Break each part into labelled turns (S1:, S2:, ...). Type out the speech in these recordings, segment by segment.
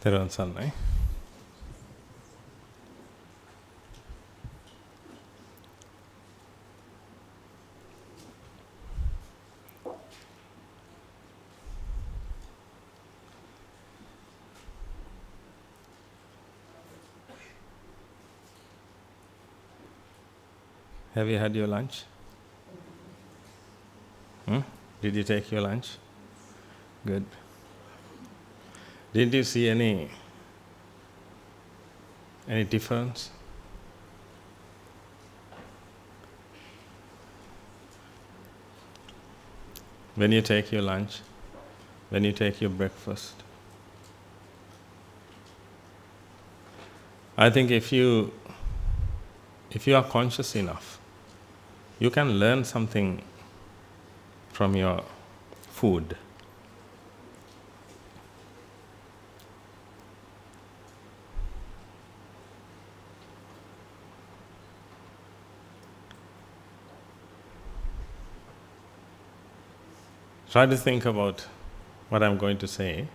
S1: Therun Sannai. Have you had your lunch? Did you take your lunch? Good. Did you see any difference? When you take your lunch, when you take your breakfast? I think if you are conscious enough, you can learn something from your food. Try to think about what I'm going to say.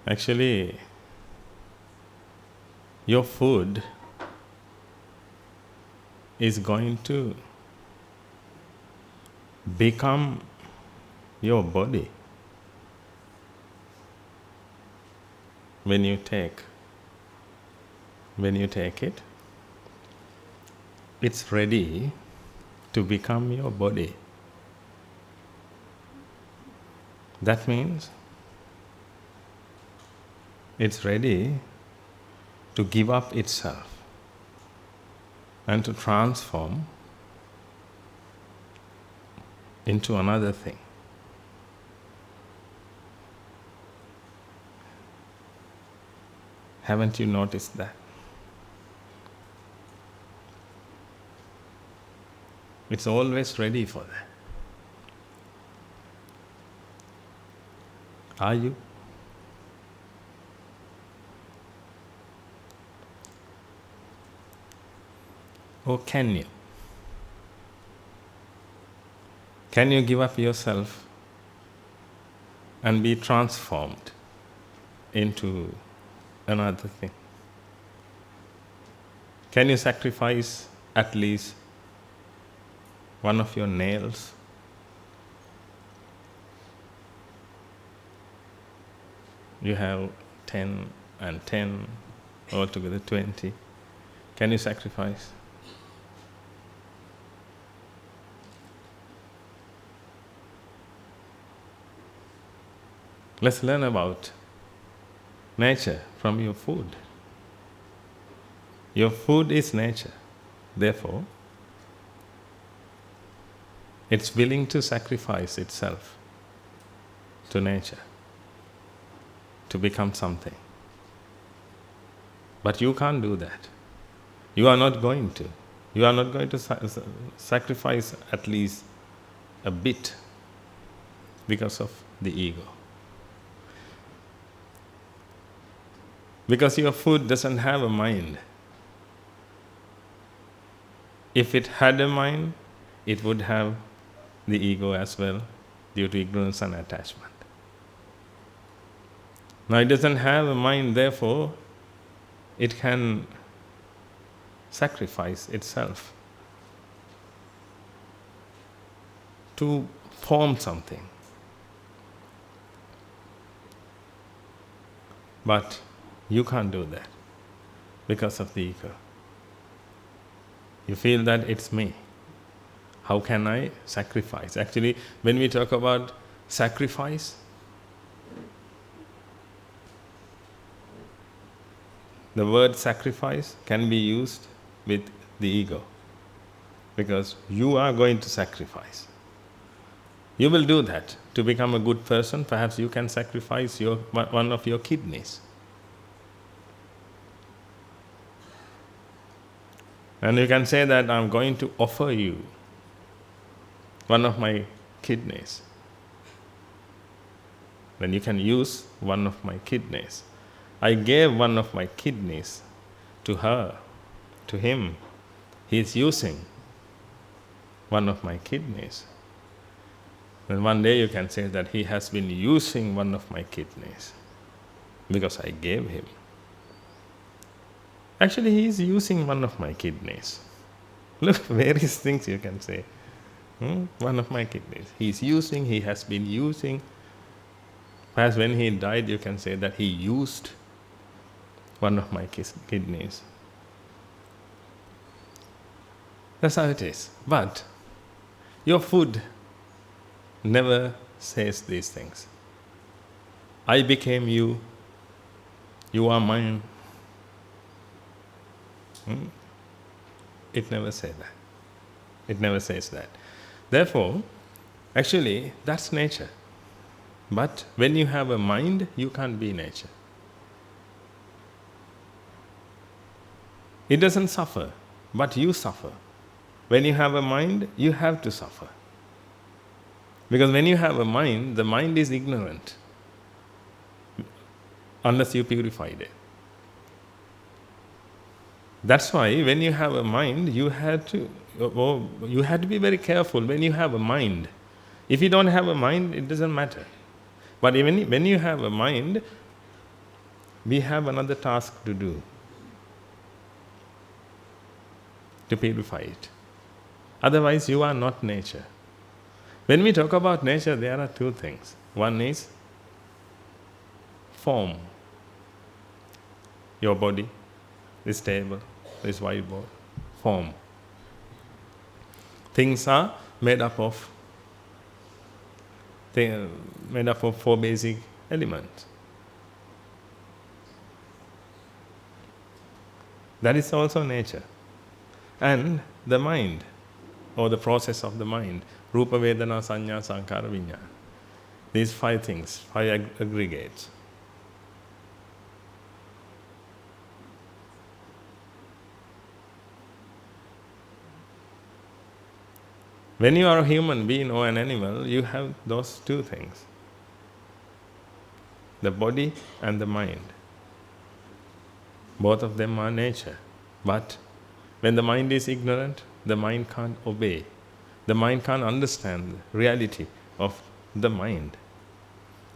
S1: Actually, your food is going to become your body when you take it. It's ready to become your body. That means it's ready to give up itself and to transform into another thing. Haven't you noticed that? It's always ready for that. Are you? Or can you? Can you give up yourself and be transformed into another thing? Can you sacrifice at least one of your nails? You have 10 and 10, altogether 20. Can you sacrifice? Let's learn about nature from your food. Your food is nature. Therefore, it's willing to sacrifice itself to nature to become something. But you can't do that. You are not going to. You are not going to sacrifice at least a bit because of the ego. Because your food doesn't have a mind. If it had a mind, it would have the ego as well, due to ignorance and attachment. Now it doesn't have a mind, therefore it can sacrifice itself to form something. But you can't do that because of the ego. You feel that it's me. How can I sacrifice? Actually, when we talk about sacrifice, the word sacrifice can be used with the ego, because you are going to sacrifice. You will do that. To become a good person, perhaps you can sacrifice one of your kidneys. And you can say that I'm going to offer you one of my kidneys. Then you can use one of my kidneys. I gave one of my kidneys to her, to him. He is using one of my kidneys. Then one day you can say that he has been using one of my kidneys because I gave him. Actually, he is using one of my kidneys. Look, various things you can say. One of my kidneys. He is using, he has been using. As when he died, you can say that he used one of my kidneys. That's how it is. But your food never says these things. I became you. You are mine. It never says that. It never says that. Therefore, actually, that's nature. But when you have a mind, you can't be nature. It doesn't suffer, but you suffer. When you have a mind, you have to suffer. Because when you have a mind, the mind is ignorant unless you purified it. That's why when you have a mind, you have to be very careful when you have a mind. If you don't have a mind, it doesn't matter. But even when you have a mind, we have another task to do, to purify it. Otherwise, you are not nature. When we talk about nature, there are two things. One is form. Your body, this table, this whiteboard, form. Things are made up of four basic elements. That is also nature. And the mind, or the process of the mind, Rupa, Vedana, Sanya, Sankara, Vijnana. These five things, five aggregates. When you are a human being or an animal, you have those two things, the body and the mind. Both of them are nature. But when the mind is ignorant, the mind can't obey. The mind can't understand the reality of the mind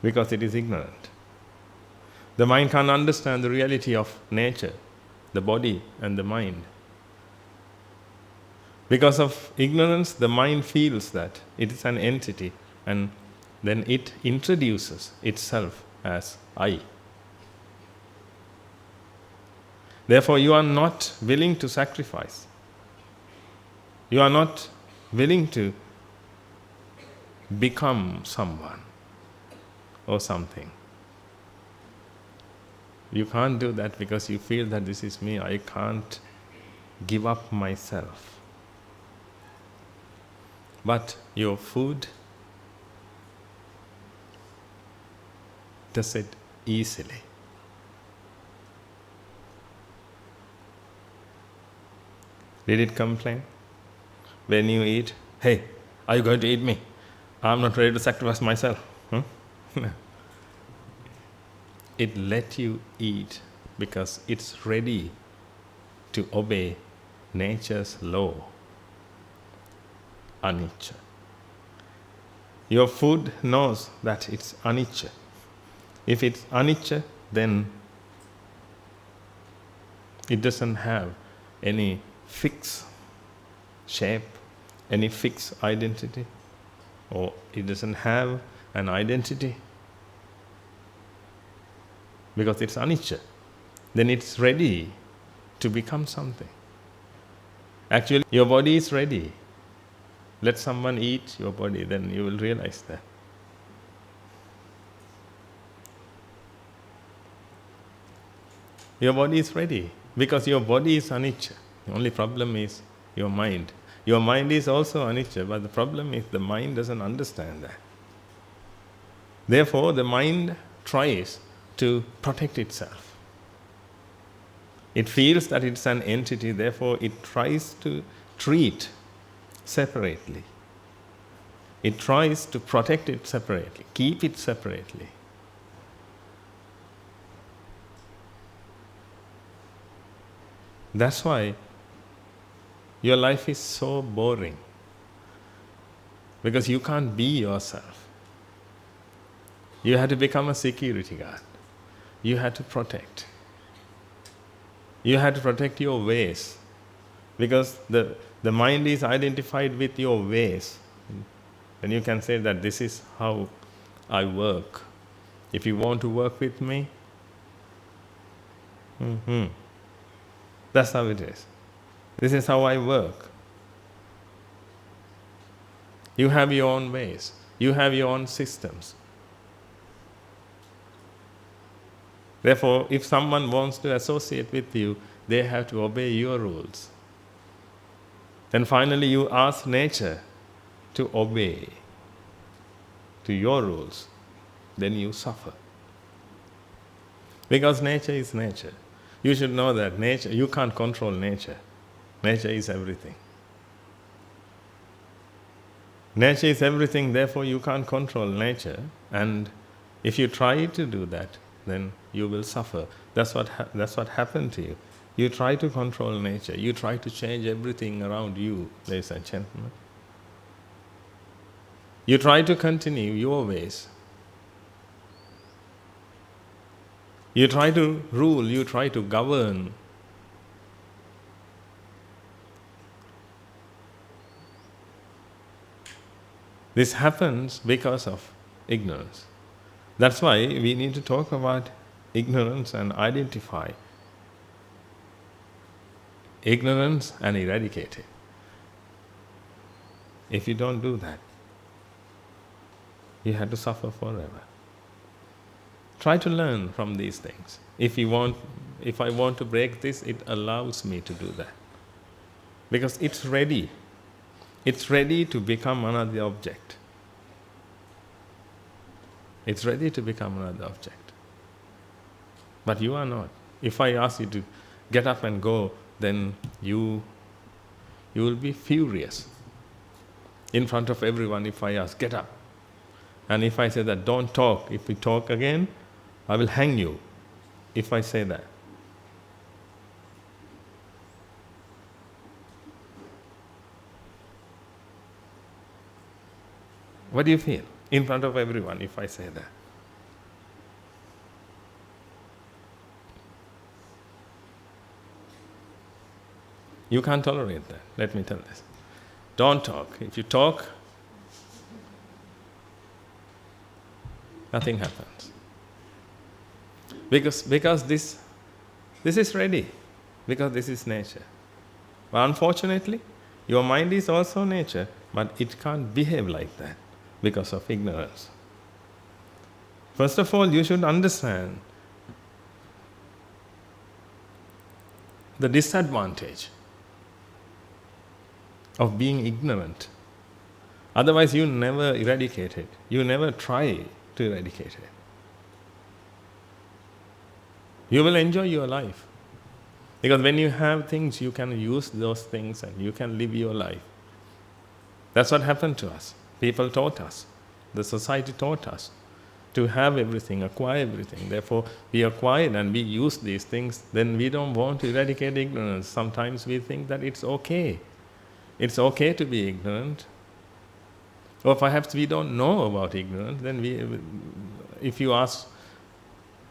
S1: because it is ignorant. The mind can't understand the reality of nature, the body and the mind. Because of ignorance, the mind feels that it is an entity, and then it introduces itself as I. Therefore, you are not willing to sacrifice. You are not willing to become someone or something. You can't do that because you feel that this is me, I can't give up myself. But your food does it easily. Did it complain? When you eat, hey, are you going to eat me? I'm not ready to sacrifice myself. It let you eat because it's ready to obey nature's law. Anicca. Your food knows that it's anicca. If it's anicca, then it doesn't have any fixed shape, any fixed identity, or it doesn't have an identity because it's anicca. Then it's ready to become something. Actually, your body is ready. Let someone eat your body, then you will realize that. Your body is ready because your body is anicca. The only problem is your mind. Your mind is also anicca, but the problem is the mind doesn't understand that. Therefore, the mind tries to protect itself. It feels that it's an entity, therefore it tries to treat separately. It tries to protect it separately, keep it separately. That's why your life is so boring. Because you can't be yourself. You have to become a security guard. You have to protect. You have to protect your ways. Because the mind is identified with your ways. And you can say that this is how I work. If you want to work with me, that's how it is. This is how I work. You have your own ways. You have your own systems. Therefore, if someone wants to associate with you, they have to obey your rules. Then finally you ask nature to obey to your rules. Then you suffer. Because nature is nature. You should know that nature, you can't control nature. Nature is everything. Nature is everything, therefore you can't control nature. And if you try to do that, then you will suffer. That's what happened to you. You try to control nature. You try to change everything around you, ladies and gentlemen. You try to continue your ways. You try to rule, you try to govern. This happens because of ignorance. That's why we need to talk about ignorance and identify ignorance and eradicate it. If you don't do that, you have to suffer forever. Try to learn from these things. If I want to break this, it allows me to do that. Because it's ready. It's ready to become another object. It's ready to become another object. But you are not. If I ask you to get up and go, then you will be furious in front of everyone if I ask, get up. And if I say that, don't talk, if we talk again, I will hang you, if I say that. What do you feel in front of everyone if I say that? You can't tolerate that, let me tell this. Don't talk. If you talk, nothing happens. Because this is ready, because this is nature. But unfortunately, your mind is also nature, but it can't behave like that because of ignorance. First of all, you should understand the disadvantage of being ignorant. Otherwise, you never eradicate it. You never try to eradicate it. You will enjoy your life. Because when you have things, you can use those things and you can live your life. That's what happened to us. People taught us. The society taught us to have everything, acquire everything. Therefore, we acquired and we use these things. Then we don't want to eradicate ignorance. Sometimes we think that it's okay. It's okay to be ignorant. Or perhaps we don't know about ignorance. Then if you ask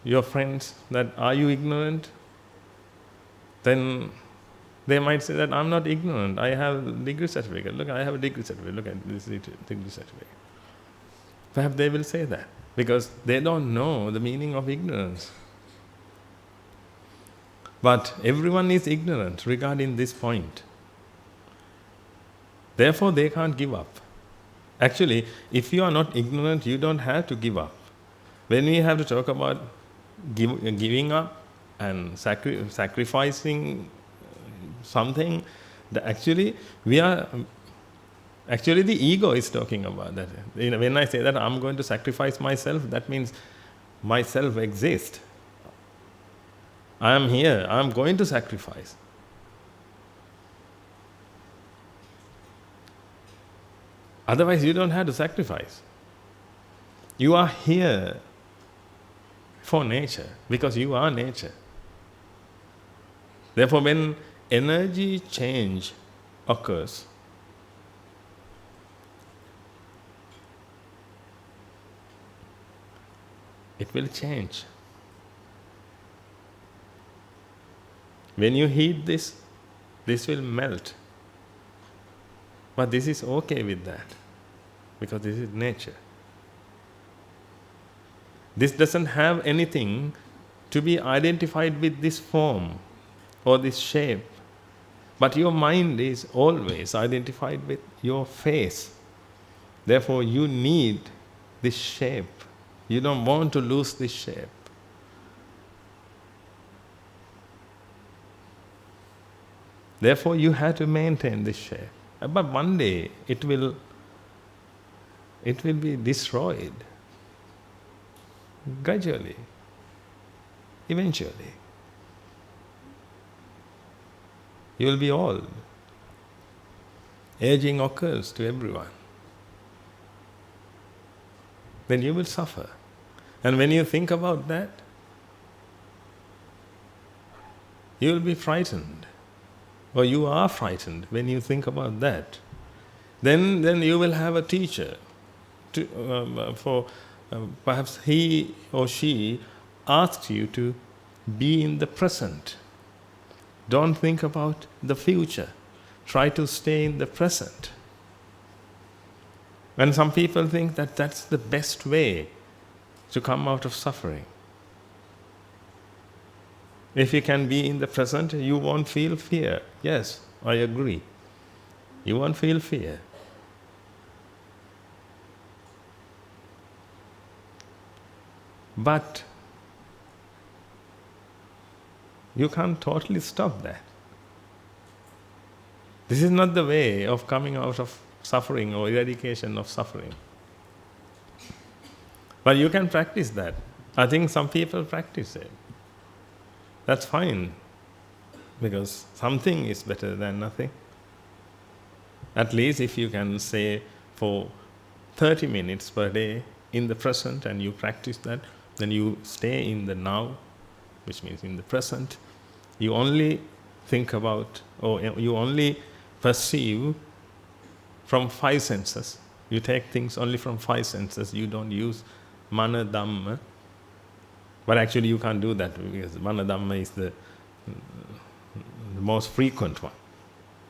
S1: your friends that, are you ignorant? Then they might say that I'm not ignorant. I have a degree certificate. Look, I have a degree certificate. Look at this degree certificate. Perhaps they will say that because they don't know the meaning of ignorance. But everyone is ignorant regarding this point. Therefore, they can't give up. Actually, if you are not ignorant, you don't have to give up. When we have to talk about giving up and sacrificing something, actually the ego is talking about that. When I say that I'm going to sacrifice myself, that means myself exists. I am here, I am going to sacrifice. Otherwise, you don't have to sacrifice. You are here for nature, because you are nature. Therefore, when energy change occurs, it will change. When you heat this will melt. But this is okay with that, because this is nature. This doesn't have anything to be identified with this form or this shape. But your mind is always identified with your face. Therefore, you need this shape. You don't want to lose this shape. Therefore, you have to maintain this shape. But one day, it will be destroyed. Gradually. Eventually. You will be old. Aging occurs to everyone. Then you will suffer. And when you think about that, you will be frightened. Or you are frightened when you think about that. Then you will have a teacher. Perhaps he or she asks you to be in the present. Don't think about the future. Try to stay in the present. And some people think that that's the best way to come out of suffering. If you can be in the present, you won't feel fear. Yes, I agree. You won't feel fear. But you can't totally stop that. This is not the way of coming out of suffering or eradication of suffering. But you can practice that. I think some people practice it. That's fine, because something is better than nothing. At least if you can say for 30 minutes per day in the present and you practice that, then you stay in the now, which means in the present. You only think about, or you only perceive from 5 senses. You take things only from 5 senses. You don't use mana dhamma. But actually you can't do that, because mana dhamma is the most frequent one.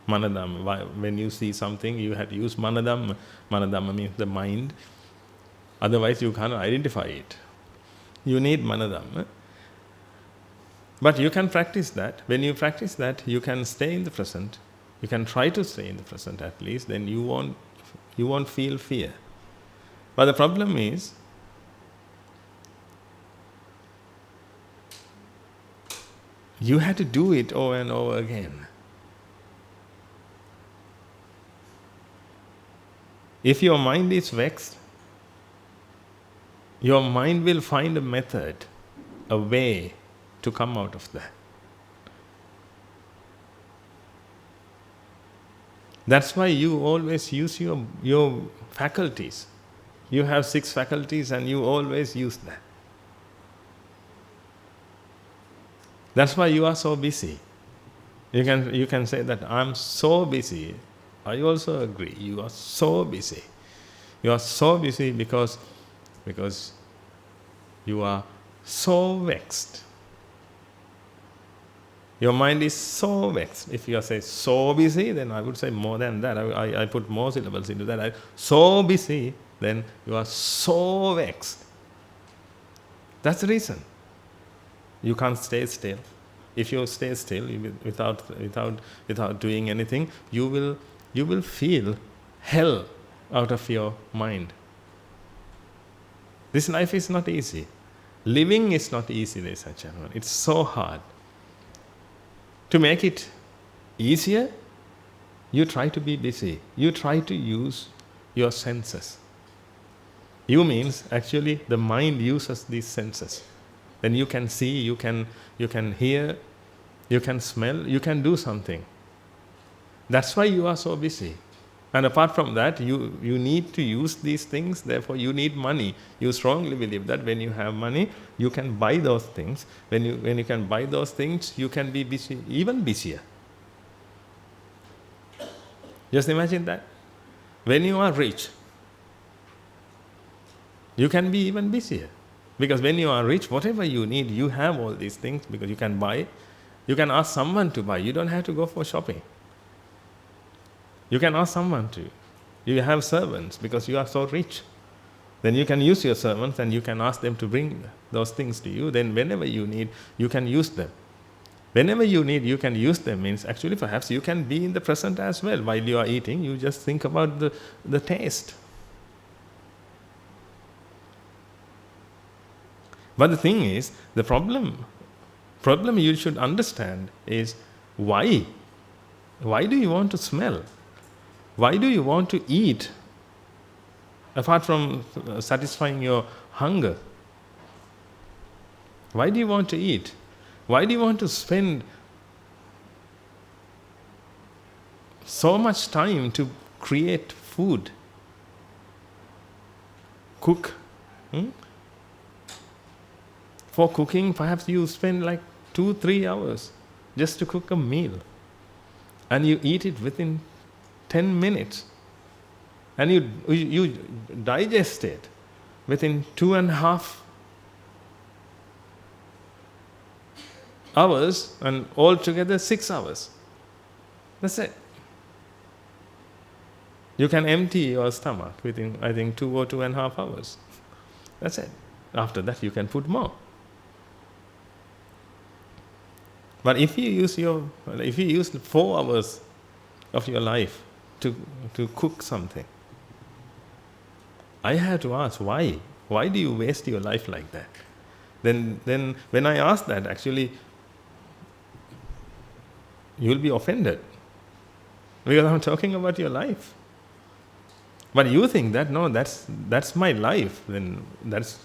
S1: Mana dhamma. When you see something, you have to use mana dhamma. Mana dhamma means the mind. Otherwise you can't identify it. You need mana dhamma. But you can practice that. When you practice that, you can stay in the present. You can try to stay in the present at least. Then you won't feel fear. But the problem is, you have to do it over and over again. If your mind is vexed, your mind will find a method, a way to come out of that. That's why you always use your faculties. You have 6 faculties and you always use that. That's why you are so busy. You can say that I'm so busy. I also agree. You are so busy. You are so busy because you are so vexed. Your mind is so vexed. If you say so busy, then I would say more than that. I put more syllables into that. So busy, then you are so vexed. That's the reason. You can't stay still. If you stay still without doing anything, you will feel hell out of your mind. This life is not easy. Living is not easy, ladies and gentlemen. It's so hard. To make it easier, you try to be busy. You try to use your senses. You means actually the mind uses these senses. Then you can see, you can hear, you can smell, you can do something. That's why you are so busy. And apart from that, you need to use these things, therefore you need money. You strongly believe that when you have money, you can buy those things. When you can buy those things, you can be busy, even busier. Just imagine that. When you are rich, you can be even busier. Because when you are rich, whatever you need, you have all these things because you can buy. You can ask someone to buy. You don't have to go for shopping. You can ask someone to. You have servants because you are so rich. Then you can use your servants and you can ask them to bring those things to you. Then whenever you need, you can use them. Whenever you need, you can use them means actually perhaps you can be in the present as well. While you are eating, you just think about the taste. But the thing is, the problem you should understand is why? Why do you want to smell? Why do you want to eat? Apart from satisfying your hunger. Why do you want to eat? Why do you want to spend so much time to create food? Cook. For cooking, perhaps you spend like 2-3 hours just to cook a meal. And you eat it within 10 minutes. And you digest it within 2.5 hours, and altogether 6 hours. That's it. You can empty your stomach within, I think, 2 or 2.5 hours. That's it. After that, you can put more. But if you use 4 hours of your life to cook something, I have to ask why. Why do you waste your life like that? Then when I ask that, actually, you will be offended because I'm talking about your life. But you think that no, that's my life. Then that's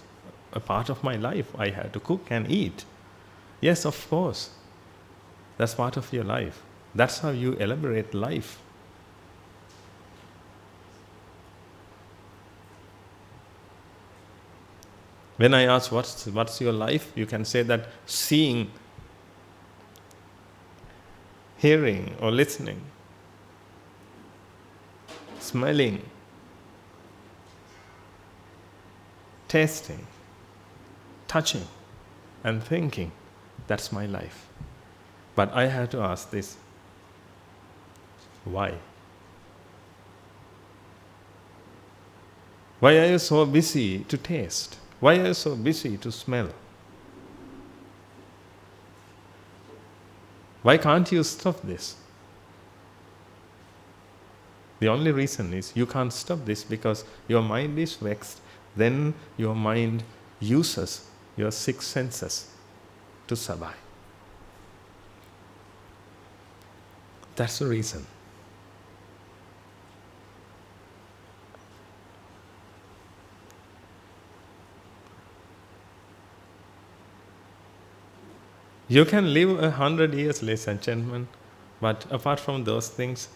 S1: a part of my life. I have to cook and eat. Yes, of course. That's part of your life. That's how you elaborate life. When I ask what's your life, you can say that seeing, hearing or listening, smelling, tasting, touching and thinking, that's my life. But I have to ask this, why? Why are you so busy to taste? Why are you so busy to smell? Why can't you stop this? The only reason is you can't stop this because your mind is vexed. Then your mind uses your 6 senses to survive. That's the reason. You can live 100 years, ladies and gentlemen, but apart from those things,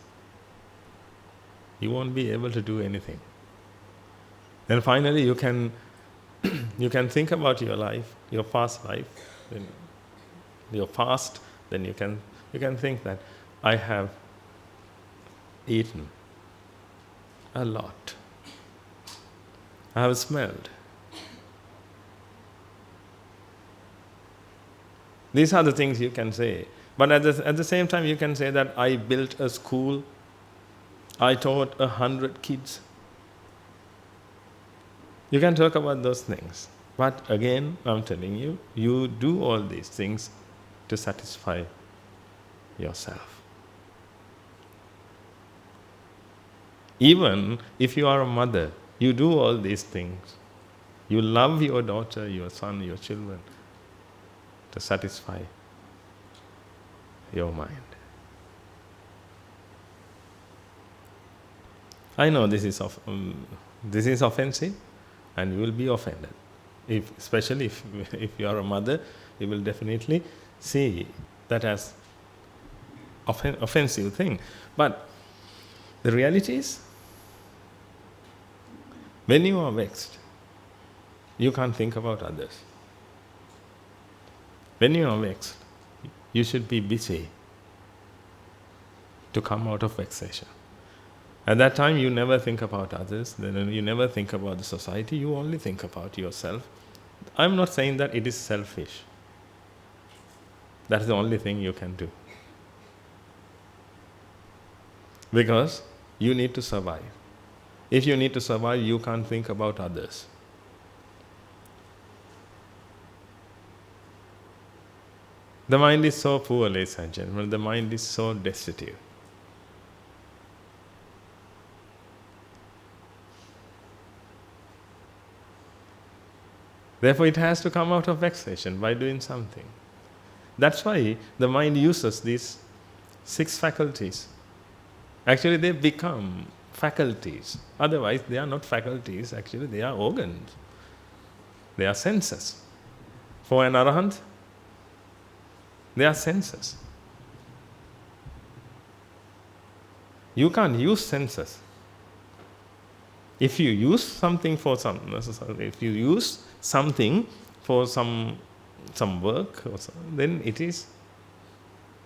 S1: you won't be able to do anything. Then finally you can think about your life, your past life, your past, then you can think that I have eaten a lot. I have smelled. These are the things you can say. But at the same time, you can say that I built a school, I taught 100 kids. You can talk about those things. But again, I'm telling you, you do all these things to satisfy yourself. Even if you are a mother, you do all these things. You love your daughter, your son, your children, to satisfy your mind. I know this is offensive, and you will be offended. Especially if you are a mother, you will definitely see that as offensive thing. But the reality is, when you are vexed, you can't think about others. When you are vexed, you should be busy to come out of vexation. At that time, you never think about others, then you never think about the society, you only think about yourself. I'm not saying that it is selfish. That's the only thing you can do. Because you need to survive. If you need to survive, you can't think about others. The mind is so poor, ladies and gentlemen. The mind is so destitute. Therefore, it has to come out of vexation by doing something. That's why the mind uses these 6 faculties. Actually, they become faculties. Otherwise, they are not faculties. Actually, they are organs. They are senses. For an arahant, they are senses. You can't use senses. If you use something for some work, or then it is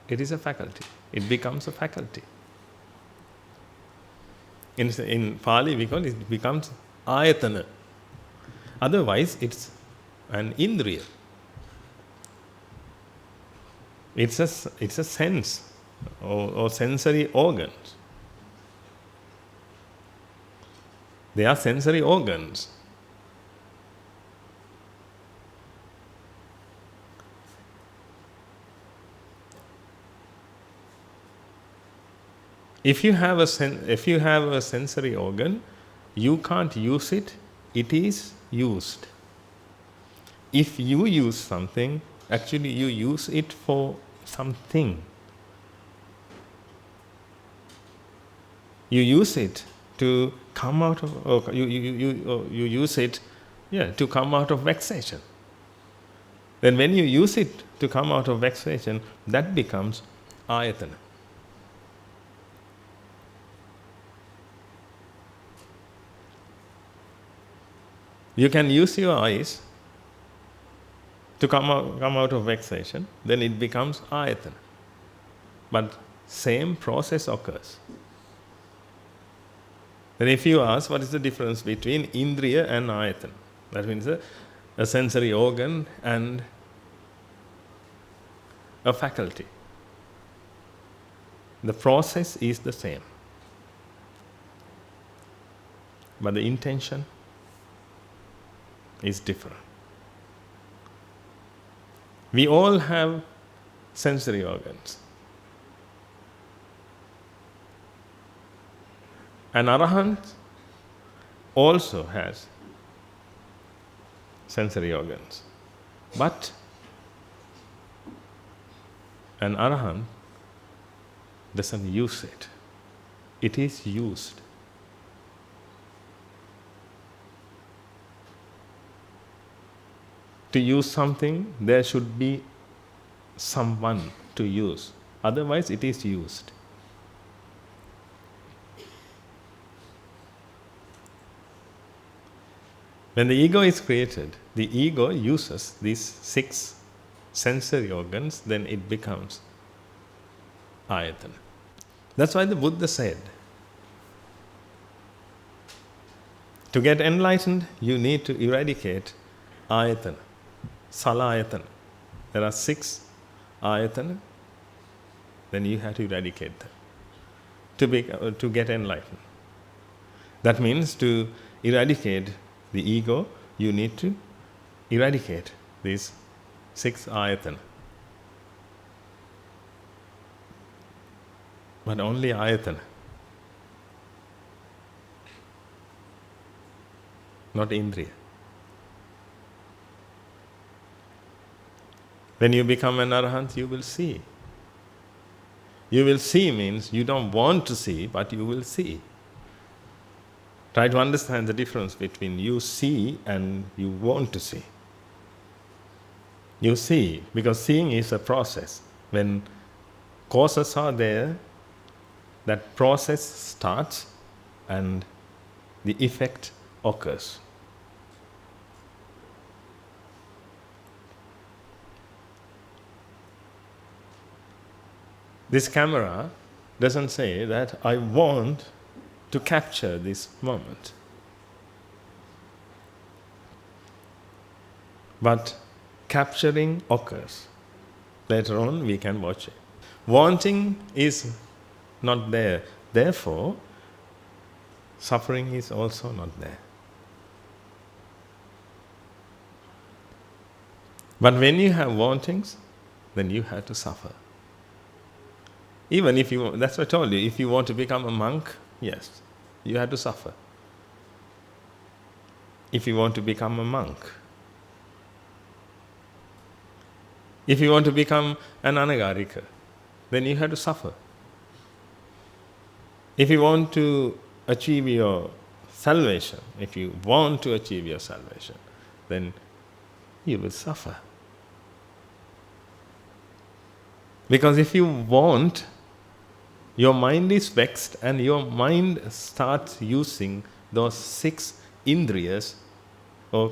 S1: a faculty. It becomes a faculty. In Pali, we call it becomes ayatana. Otherwise, it's an indriya. It's a sense or sensory organs. They are sensory organs. If you have a sensory organ, you can't use it, it is used. If you use something, actually you use it for something. You use it to come out of, you use it to come out of vexation. Then when you use it to come out of vexation, that becomes ayatana. You can use your eyes to come out of vexation, then it becomes ayatana. But same process occurs. Then if you ask what is the difference between indriya and ayatana, that means a sensory organ and a faculty. The process is the same. But the intention is different. We all have sensory organs. An arahant also has sensory organs. But an arahant doesn't use it. It is used. To use something, there should be someone to use. Otherwise, it is used. When the ego is created, the ego uses these 6 sensory organs, then it becomes ayatana. That's why the Buddha said, to get enlightened, you need to eradicate ayatana. Salayatana. There are 6 ayatana, then you have to eradicate them to get enlightened. That means to eradicate the ego, you need to eradicate these 6 ayatana. But only ayatana, not indriya. When you become an arahant, you will see. You will see means you don't want to see, but you will see. Try to understand the difference between you see and you want to see. You see, because seeing is a process. When causes are there, that process starts and the effect occurs. This camera doesn't say that I want to capture this moment. But capturing occurs. Later on we can watch it. Wanting is not there. Therefore, suffering is also not there. But when you have wantings, then you have to suffer. Even if you, that's what I told you, if you want to become a monk, yes, you have to suffer. If you want to become a monk, if you want to become an anagarika, then you have to suffer. If you want to achieve your salvation, if you want to achieve your salvation, then you will suffer. Because if you want, your mind is vexed and your mind starts using those 6 indriyas, or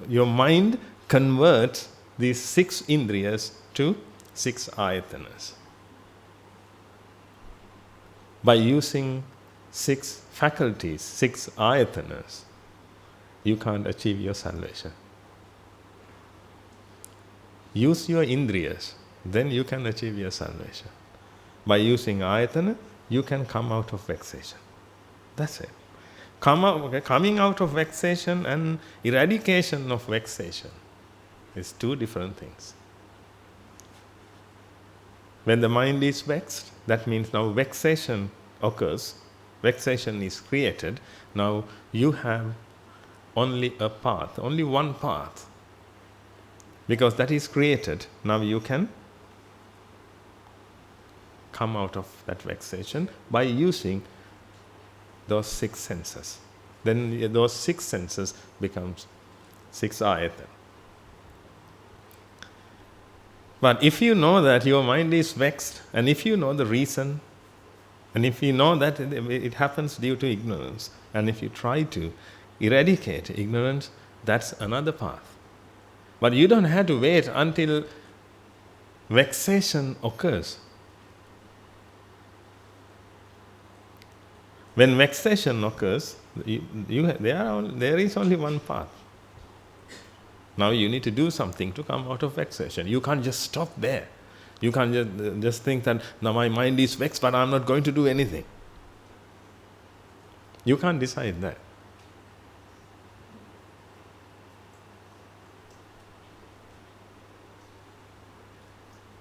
S1: your mind converts these 6 indriyas to 6 ayatanas. By using 6 faculties, 6 ayatanas, you can't achieve your salvation. Use your indriyas, then you can achieve your salvation. By using ayatana, you can come out of vexation. That's it. Coming out of vexation and eradication of vexation is 2 different things. When the mind is vexed, that means now vexation occurs, vexation is created. Now you have only a path, only one path. Because that is created, now you can come out of that vexation by using those 6 senses. Then those 6 senses becomes 6 ayatana. But if you know that your mind is vexed, and if you know the reason, and if you know that it happens due to ignorance, and if you try to eradicate ignorance, that's another path. But you don't have to wait until vexation occurs. When vexation occurs, there is only one path. Now you need to do something to come out of vexation. You can't just stop there. You can't just think that, now my mind is vexed, but I'm not going to do anything. You can't decide that.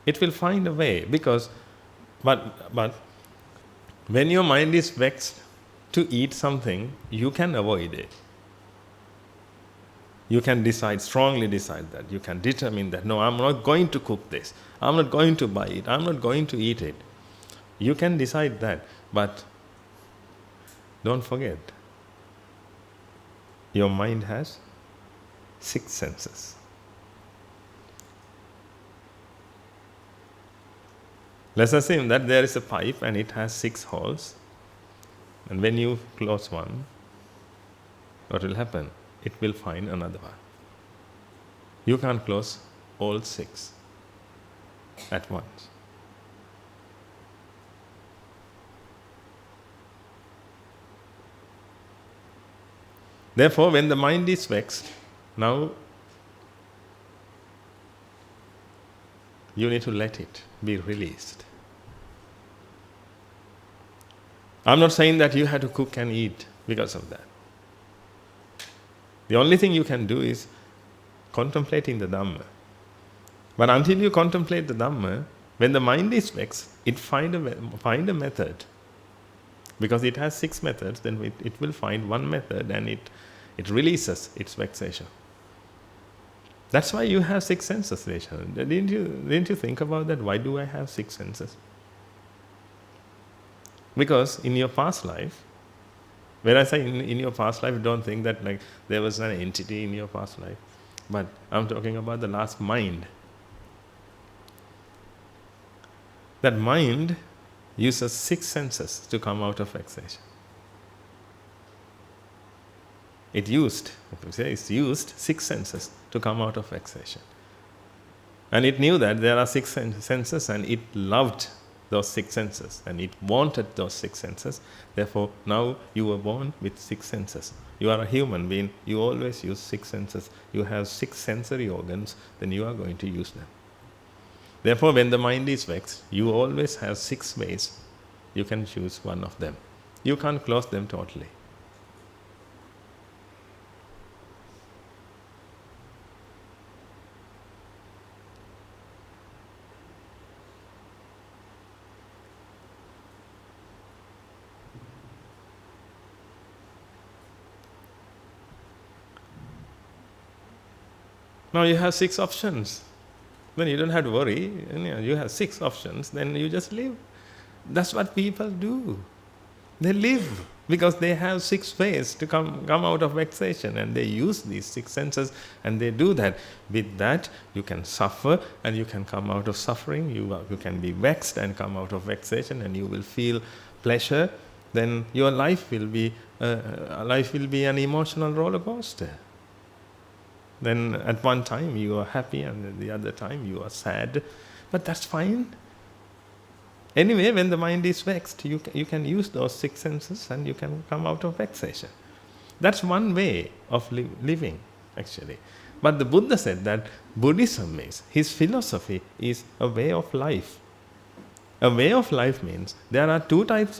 S1: It will find a way, because, but when your mind is vexed to eat something, you can avoid it. You can decide, strongly decide that. You can determine that, no, I'm not going to cook this. I'm not going to buy it. I'm not going to eat it. You can decide that, but don't forget, your mind has 6 senses. Let's assume that there is a pipe and it has 6 holes, and when you close one, what will happen? It will find another one. You can't close all 6 at once. Therefore, when the mind is vexed, now you need to let it be released. I'm not saying that you have to cook and eat because of that. The only thing you can do is contemplating the Dhamma. But until you contemplate the Dhamma, when the mind is vexed, it find a method. Because it has 6 methods, then it will find one method and it releases its vexation. That's why you have 6 senses, Resha. Didn't you think about that? Why do I have 6 senses? Because in your past life, when I say in your past life, don't think that like there was an entity in your past life. But I'm talking about the last mind. That mind uses 6 senses to come out of vexation. It's used 6 senses to come out of vexation. And it knew that there are 6 senses, and it loved those six senses, and it wanted those six senses. Therefore, now you were born with six senses. You are a human being, you always use six senses. You have six sensory organs, then you are going to use them. Therefore, when the mind is vexed, you always have six ways. You can choose one of them. You can't close them totally. Now you have six options. Then you don't have to worry. You have six options, then you just live. That's what people do. They live because they have six ways to come out of vexation, and they use these six senses, and they do that. With that, you can suffer and you can come out of suffering. You can be vexed and come out of vexation, and you will feel pleasure. Then your life will be an emotional roller coaster. Then at one time you are happy, and at the other time you are sad. But that's fine. Anyway, when the mind is vexed, you can use those six senses and you can come out of vexation. That's one way of living, actually. But the Buddha said that Buddhism his philosophy is a way of life. A way of life means there are two ways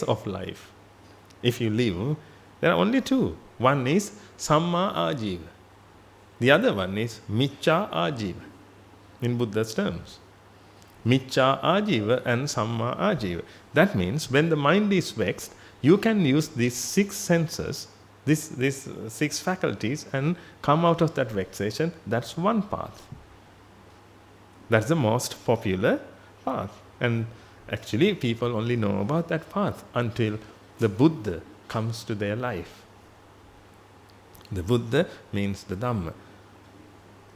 S1: of life. If you live, there are only two. One is Samma Ajiva. The other one is Micca Ajiva, in Buddha's terms. Micca Ajiva and Samma Ajiva. That means when the mind is vexed, you can use these six senses, these six faculties, and come out of that vexation. That's one path. That's the most popular path. And actually people only know about that path until the Buddha comes to their life. The Buddha means the Dhamma,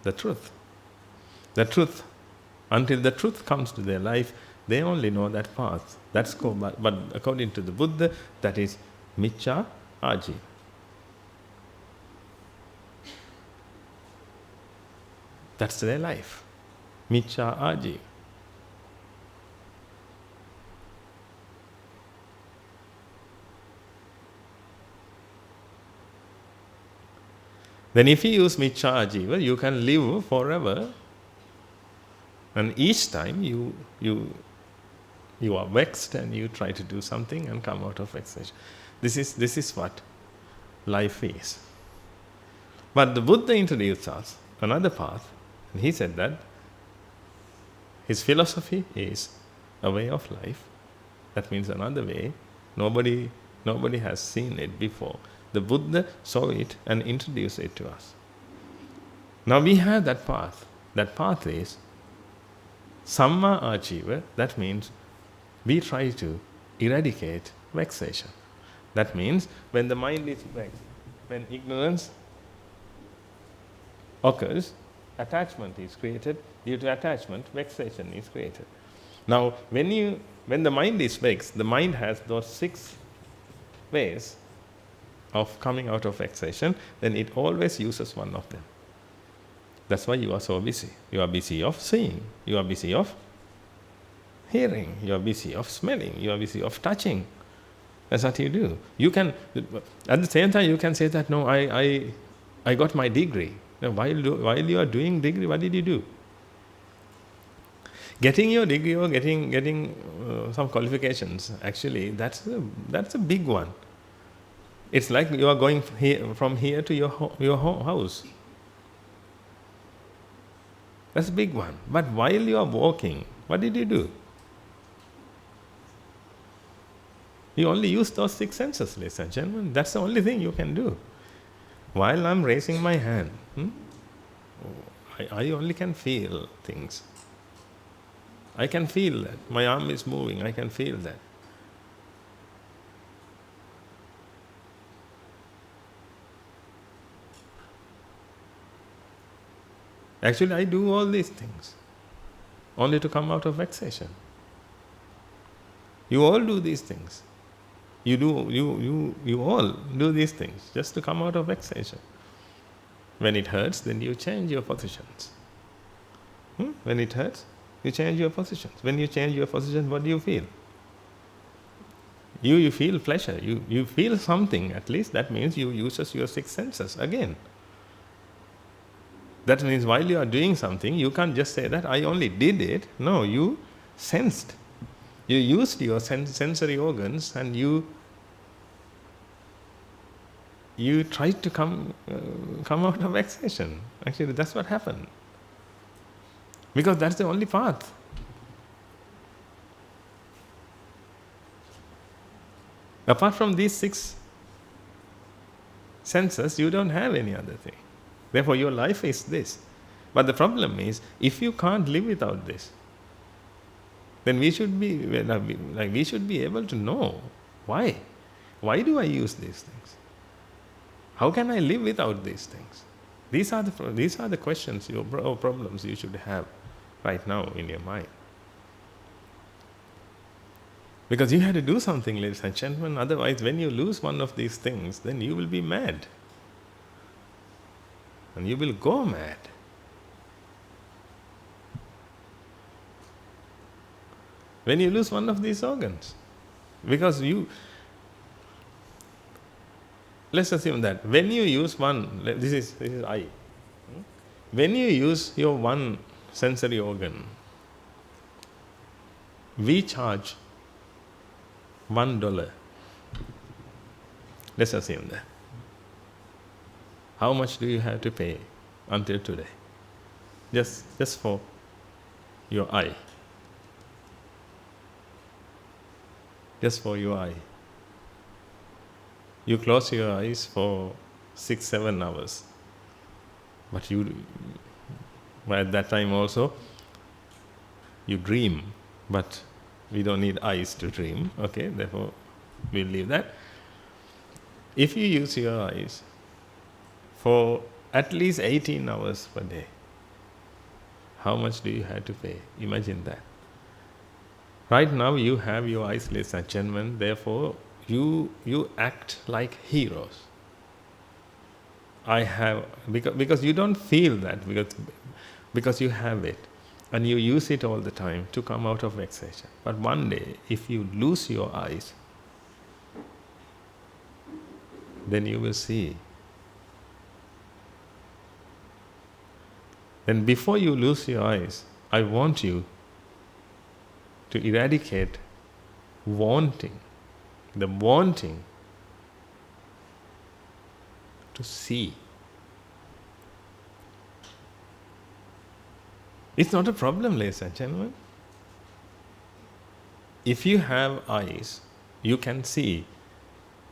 S1: the truth. The truth. Until the truth comes to their life, they only know that path. That's called, but according to the Buddha, that is Micca Ajiva. That's their life. Micca Ajiva. Then if you use Micca Ajiva, you can live forever. And each time you are vexed and you try to do something and come out of vexation. This is what life is. But the Buddha introduced us another path, and he said that his philosophy is a way of life. That means another way. Nobody has seen it before. The Buddha saw it and introduced it to us. Now we have that path. That path is Samma Ajiva. That means we try to eradicate vexation. That means when the mind is vexed, when ignorance occurs, attachment is created. Due to attachment, vexation is created. Now, when the mind is vexed, the mind has those six ways of coming out of vexation, then it always uses one of them. That's why you are so busy. You are busy of seeing. You are busy of hearing. You are busy of smelling. You are busy of touching. That's what you do. You can, at the same time, you can say that, no, I got my degree. Now, while you are doing degree, what did you do? Getting your degree or getting some qualifications, actually, that's a big one. It's like you are going from here to your house. That's a big one. But while you are walking, what did you do? You only use those six senses, ladies and gentlemen. That's the only thing you can do. While I'm raising my hand, I only can feel things. I can feel that. My arm is moving, I can feel that. Actually, I do all these things only to come out of vexation. You all do these things. You all do these things just to come out of vexation. When it hurts, then you change your positions. When it hurts, You change your positions. When you change your position, what do you feel? You feel pleasure. You feel something at least. That means you uses your six senses again. That means while you are doing something, you can't just say that I only did it. No, you sensed. You used your sensory organs, and you tried to come out of vexation. Actually, that's what happened. Because that's the only path. Apart from these six senses, you don't have any other thing. Therefore, your life is this. But the problem is, if you can't live without this, then we should be able to know why. Why do I use these things? How can I live without these things? These are the questions, or problems you should have right now in your mind. Because you have to do something, ladies and gentlemen. Otherwise, when you lose one of these things, then you will be mad. And you will go mad. When you lose one of these organs. Because let's assume that when you use one, this is eye. When you use your one sensory organ, we charge $1. Let's assume that. How much do you have to pay until today? Just for your eye. Just for your eye. You close your eyes for 6-7 hours. But at that time also, you dream. But we don't need eyes to dream. Okay, therefore we'll leave that. If you use your eyes for at least 18 hours per day, how much do you have to pay? Imagine that. Right now you have your eyes, ladies and gentlemen, therefore you act like heroes. Because you don't feel that, because you have it, and you use it all the time to come out of vexation. But one day, if you lose your eyes, then you will see. Then before you lose your eyes, I want you to eradicate wanting, the wanting to see. It's not a problem, ladies and gentlemen. If you have eyes, you can see.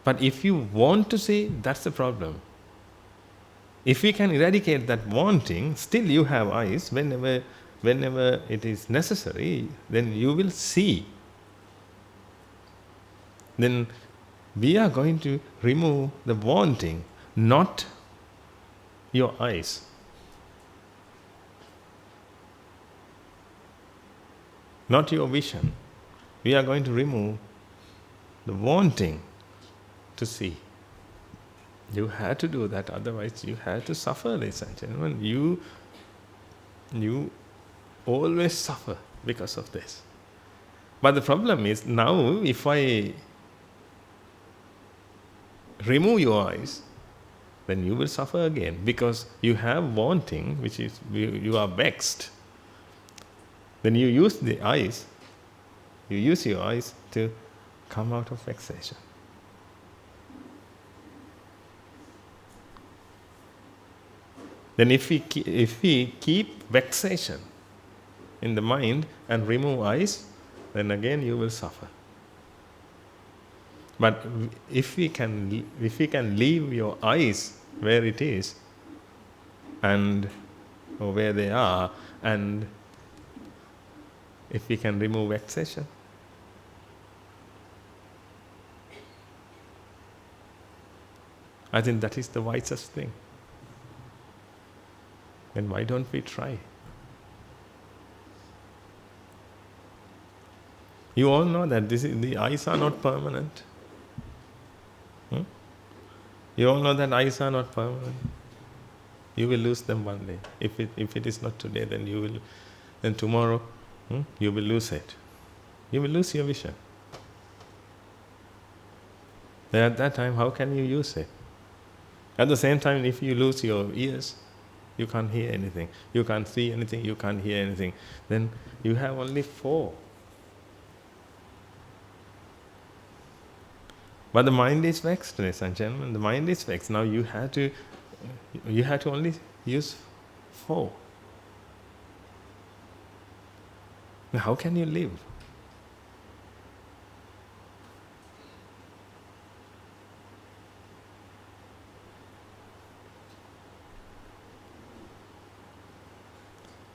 S1: But if you want to see, that's the problem. If we can eradicate that wanting, still you have eyes. Whenever it is necessary, then you will see. Then we are going to remove the wanting, not your eyes. Not your vision. We are going to remove the wanting to see. You had to do that, otherwise you had to suffer, ladies and gentlemen. You always suffer because of this. But the problem is, now if I remove your eyes, then you will suffer again, because you have wanting, which is, you are vexed. Then you use the eyes, you use your eyes to come out of vexation. Then if we keep vexation in the mind and remove eyes, then again you will suffer. But if we can leave your eyes where it is, or where they are, and if we can remove vexation, I think that is the wisest thing. Then why don't we try? You all know that the eyes are not permanent. You all know that eyes are not permanent. You will lose them one day. If it is not today, then you will. Then tomorrow, You will lose it. You will lose your vision. Then at that time, how can you use it? At the same time, if you lose your ears, you can't hear anything. You can't see anything, you can't hear anything. Then you have only 4. But the mind is vexed, ladies and gentlemen. The mind is vexed. Now you have to only use 4. Now how can you live?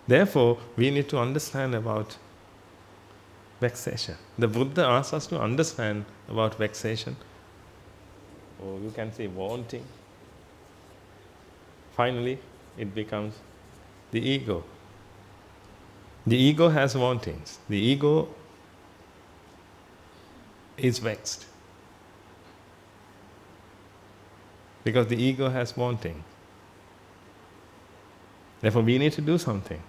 S1: Therefore, we need to understand about vexation. The Buddha asks us to understand about vexation, or you can say wanting. Finally, it becomes the ego. The ego has wantings. The ego is vexed because the ego has wanting. Therefore, we need to do something.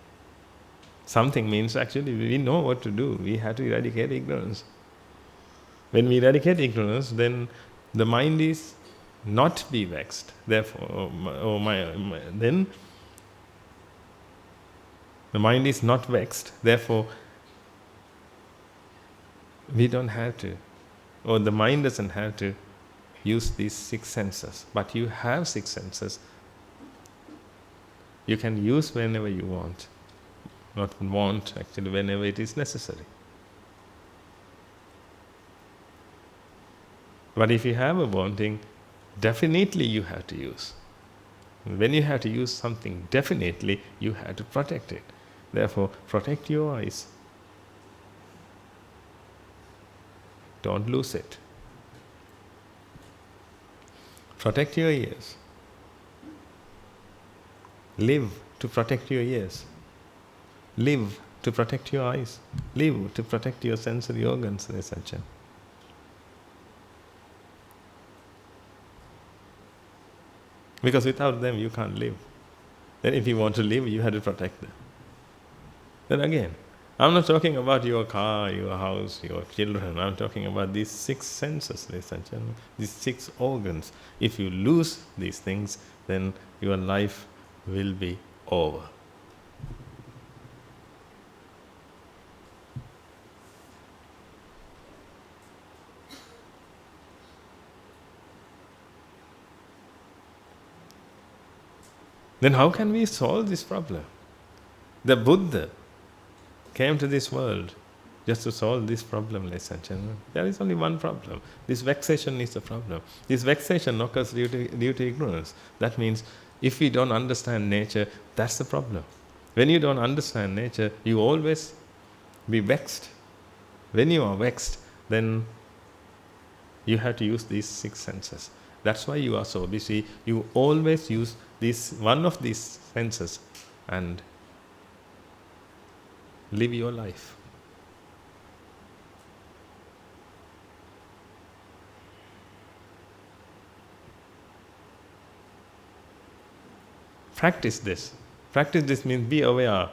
S1: Something means actually we know what to do. We have to eradicate ignorance. When we eradicate ignorance, then the mind is not be vexed. Therefore, then the mind is not vexed. Therefore, we don't have to, or the mind doesn't have to use these 6 senses. But you have 6 senses. You can use whenever you want. Not want, actually, whenever it is necessary. But if you have a wanting, definitely you have to use. When you have to use something, definitely you have to protect it. Therefore, protect your eyes. Don't lose it. Protect your ears. Live to protect your ears. Live to protect your eyes. Live to protect your sensory organs, etc. Because without them you can't live. Then if you want to live, you have to protect them. Then again, I'm not talking about your car, your house, your children. I'm talking about these 6 senses, ladies and gentlemen. These 6 organs. If you lose these things, then your life will be over. Then how can we solve this problem? The Buddha came to this world just to solve this problem, ladies and gentlemen. There is only one problem. This vexation is the problem. This vexation occurs due to ignorance. That means if we don't understand nature, that's the problem. When you don't understand nature, you always be vexed. When you are vexed, then you have to use these 6 senses. That's why you are so busy. You always use one of these senses and live your life. Practice this. Practice this means be aware.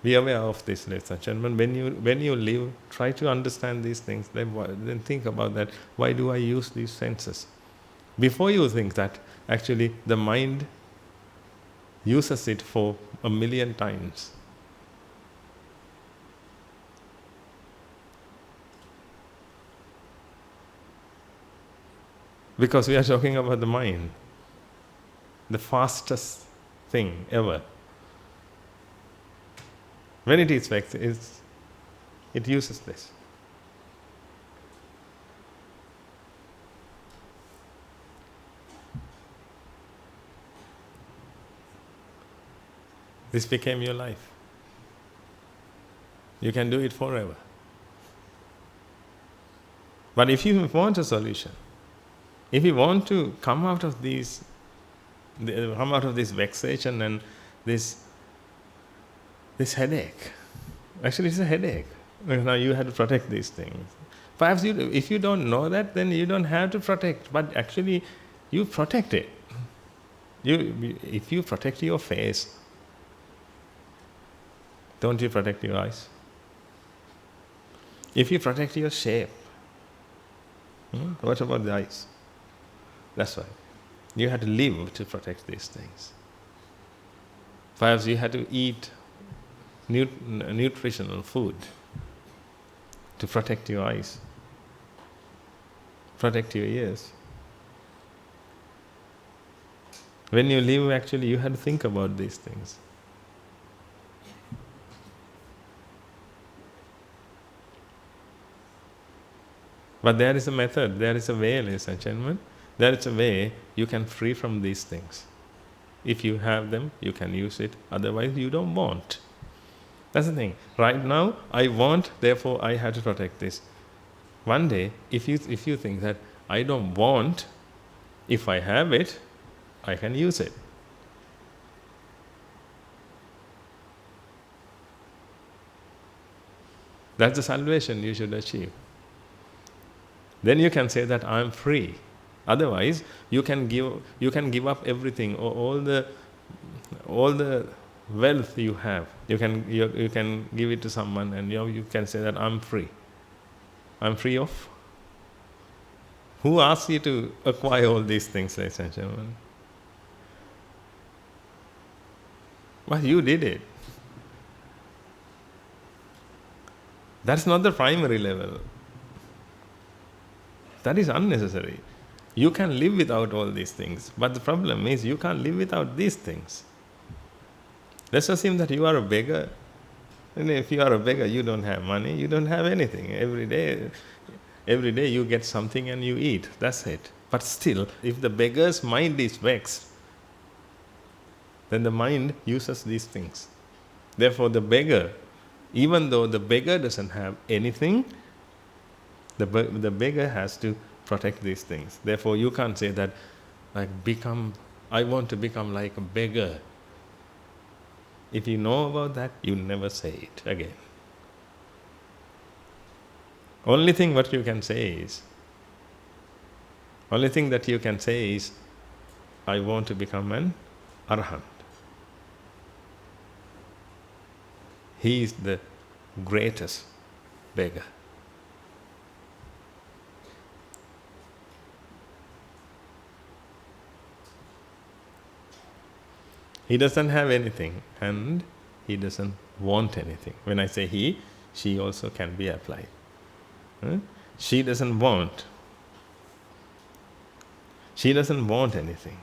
S1: Be aware of this, ladies and gentlemen. When you live, try to understand these things. Then think about that. Why do I use these senses? Before you think that, actually the mind uses it for 1,000,000 times. Because we are talking about the mind, the fastest thing ever. When it is vexed, it uses this. This became your life. You can do it forever. But if you want a solution, if you want to come out of this vexation and this headache, actually it's a headache. Now you have to protect these things. Perhaps if you don't know that, then you don't have to protect, but actually you protect it. If you protect your face, don't you protect your eyes? If you protect your shape, what about the eyes? That's why. You had to live to protect these things. Perhaps you had to eat nutritional food to protect your eyes, protect your ears. When you live, actually, you had to think about these things. But there is a method, there is a way, ladies and gentlemen. There is a way you can free from these things. If you have them, you can use it. Otherwise, you don't want. That's the thing. Right now, I want, therefore I have to protect this. One day, if you think that I don't want, if I have it, I can use it. That's the salvation you should achieve. Then you can say that I am free. Otherwise, you can give up everything, all the wealth you have. You can give it to someone, and you can say that I'm free. I'm free of. Who asked you to acquire all these things, ladies and gentlemen? But you did it. That's not the primary level. That is unnecessary. You can live without all these things, but the problem is you can't live without these things. Let's assume that you are a beggar. And if you are a beggar, you don't have money, you don't have anything. Every day you get something and you eat. That's it. But still, if the beggar's mind is vexed, then the mind uses these things. Therefore, the beggar, even though the beggar doesn't have anything, the beggar has to protect these things. Therefore, you can't say that, I want to become like a beggar. If you know about that, you never say it again. Only thing that you can say is, I want to become an arahant. He is the greatest beggar. He doesn't have anything and he doesn't want anything. When I say he, she also can be applied. She doesn't want. She doesn't want anything.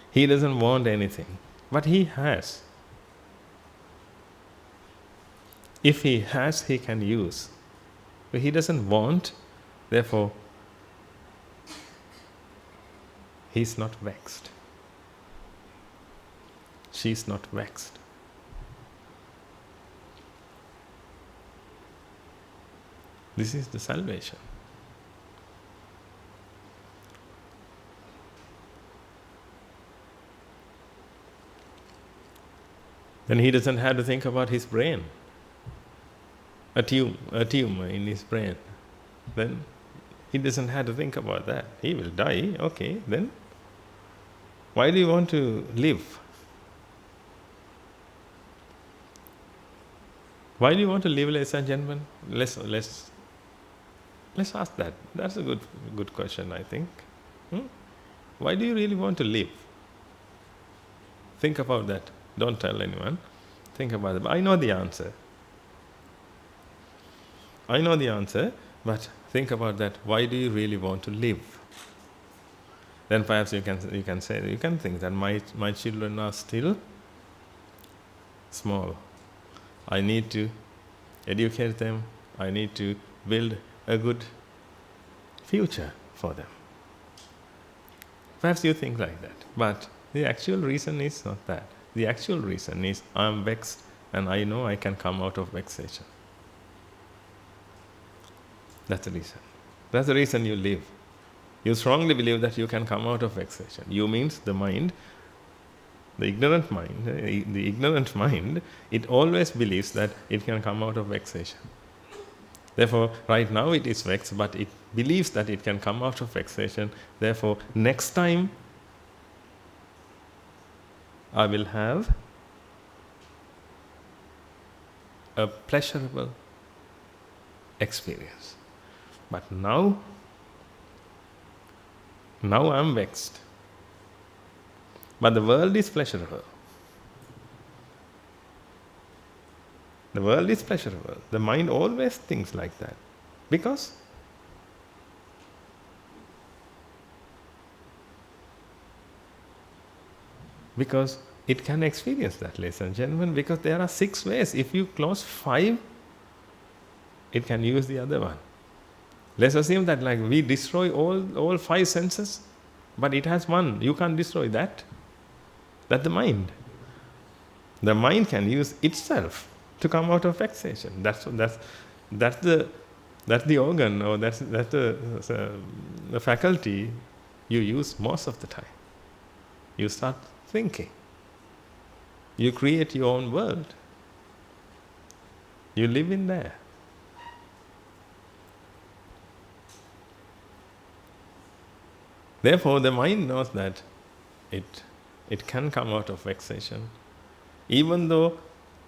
S1: He doesn't want anything. But he has. If he has, he can use. But he doesn't want, therefore, he's not vexed. She's not vexed. This is the salvation. Then he doesn't have to think about his brain. A tumor in his brain. Then he doesn't have to think about that. He will die, okay, then why do you want to live? Why do you want to live, ladies and gentlemen? Let's ask that. That's a good question, I think. Why do you really want to live? Think about that. Don't tell anyone. Think about it. I know the answer. But think about that. Why do you really want to live? Then perhaps you can think that my children are still small. I need to educate them. I need to build a good future for them. Perhaps you think like that. But the actual reason is not that. The actual reason is I am vexed and I know I can come out of vexation. That's the reason. That's the reason you live. You strongly believe that you can come out of vexation. You means the mind. The ignorant mind, it always believes that it can come out of vexation. Therefore, right now it is vexed, but it believes that it can come out of vexation. Therefore, next time I will have a pleasurable experience. But now I'm vexed. But the world is pleasurable. The world is pleasurable. The mind always thinks like that. Because it can experience that, ladies and gentlemen, because there are 6 ways. If you close 5, it can use the other one. Let's assume that like we destroy all 5 senses, but it has one. You can't destroy that. That's the mind. The mind can use itself to come out of vexation. That's the organ, or that's the faculty you use most of the time. You start thinking. You create your own world. You live in there. Therefore, the mind knows that it can come out of vexation, even though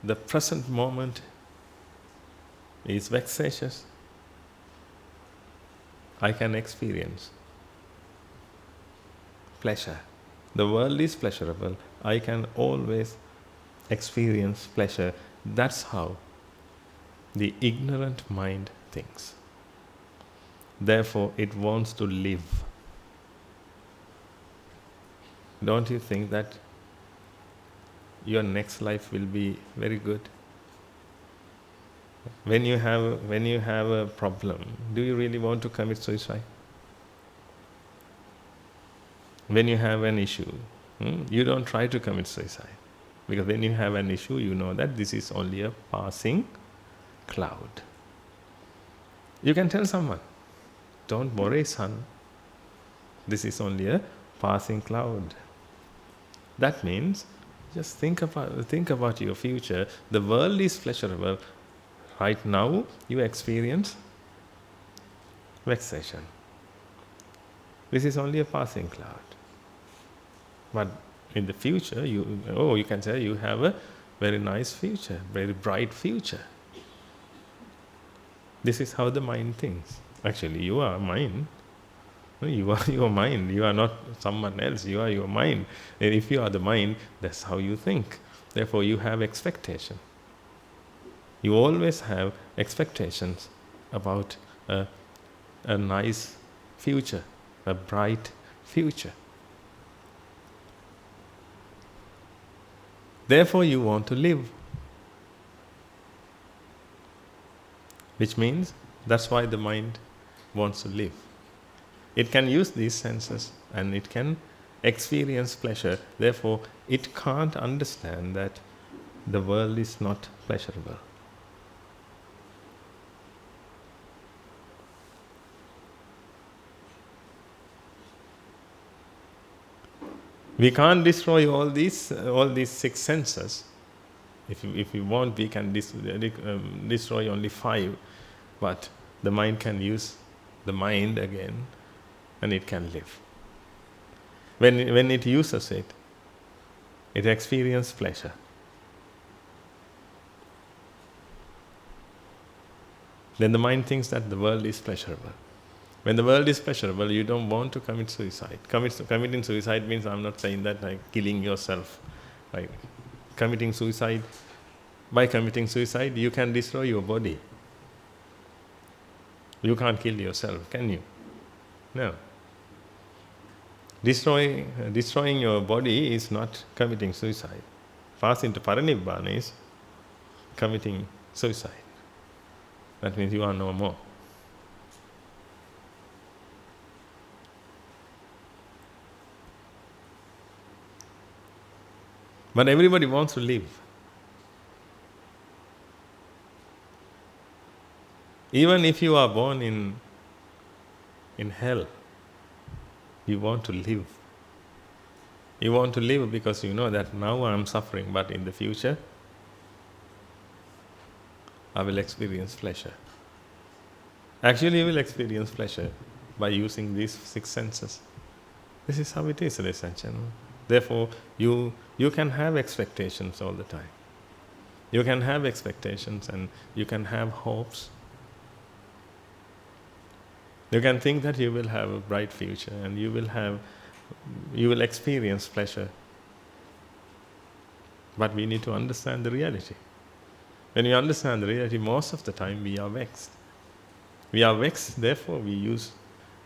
S1: the present moment is vexatious. I can experience pleasure. The world is pleasurable. I can always experience pleasure. That's how the ignorant mind thinks. Therefore, it wants to live. Don't you think that your next life will be very good? When you have a problem, do you really want to commit suicide? When you have an issue, you don't try to commit suicide. Because when you have an issue, you know that this is only a passing cloud. You can tell someone, don't worry, son. This is only a passing cloud. That means just think about your future. The world is pleasurable. Right now, you experience vexation. This is only a passing cloud. But in the future, you can say you have a very nice future, very bright future. This is how the mind thinks. Actually, you are mind. You are your mind. You are not someone else. You are your mind. And if you are the mind, that's how you think. Therefore, you have expectation. You always have expectations about a nice future, a bright future. Therefore, you want to live. Which means, that's why the mind wants to live. It can use these senses and it can experience pleasure. Therefore, it can't understand that the world is not pleasurable. We can't destroy all these 6 senses. If we want, we can destroy only 5, but the mind can use the mind again, and it can live. When it uses it experiences pleasure. Then the mind thinks that the world is pleasurable. When the world is pleasurable, you don't want to commit suicide. Committing suicide means, I'm not saying that like killing yourself. Like committing suicide, by committing suicide, you can destroy your body. You can't kill yourself, can you? No. Destroying your body is not committing suicide. Pass into Paranibbana is committing suicide. That means you are no more. But everybody wants to live. Even if you are born in hell, you want to live. You want to live because you know that now I am suffering, but in the future, I will experience pleasure. Actually, you will experience pleasure by using these 6 senses. This is how it is, ladies and gentlemen. Therefore, you can have expectations all the time. You can have expectations and you can have hopes. You can think that you will have a bright future and you will experience pleasure. But we need to understand the reality. When we understand the reality, most of the time we are vexed. We are vexed, therefore we use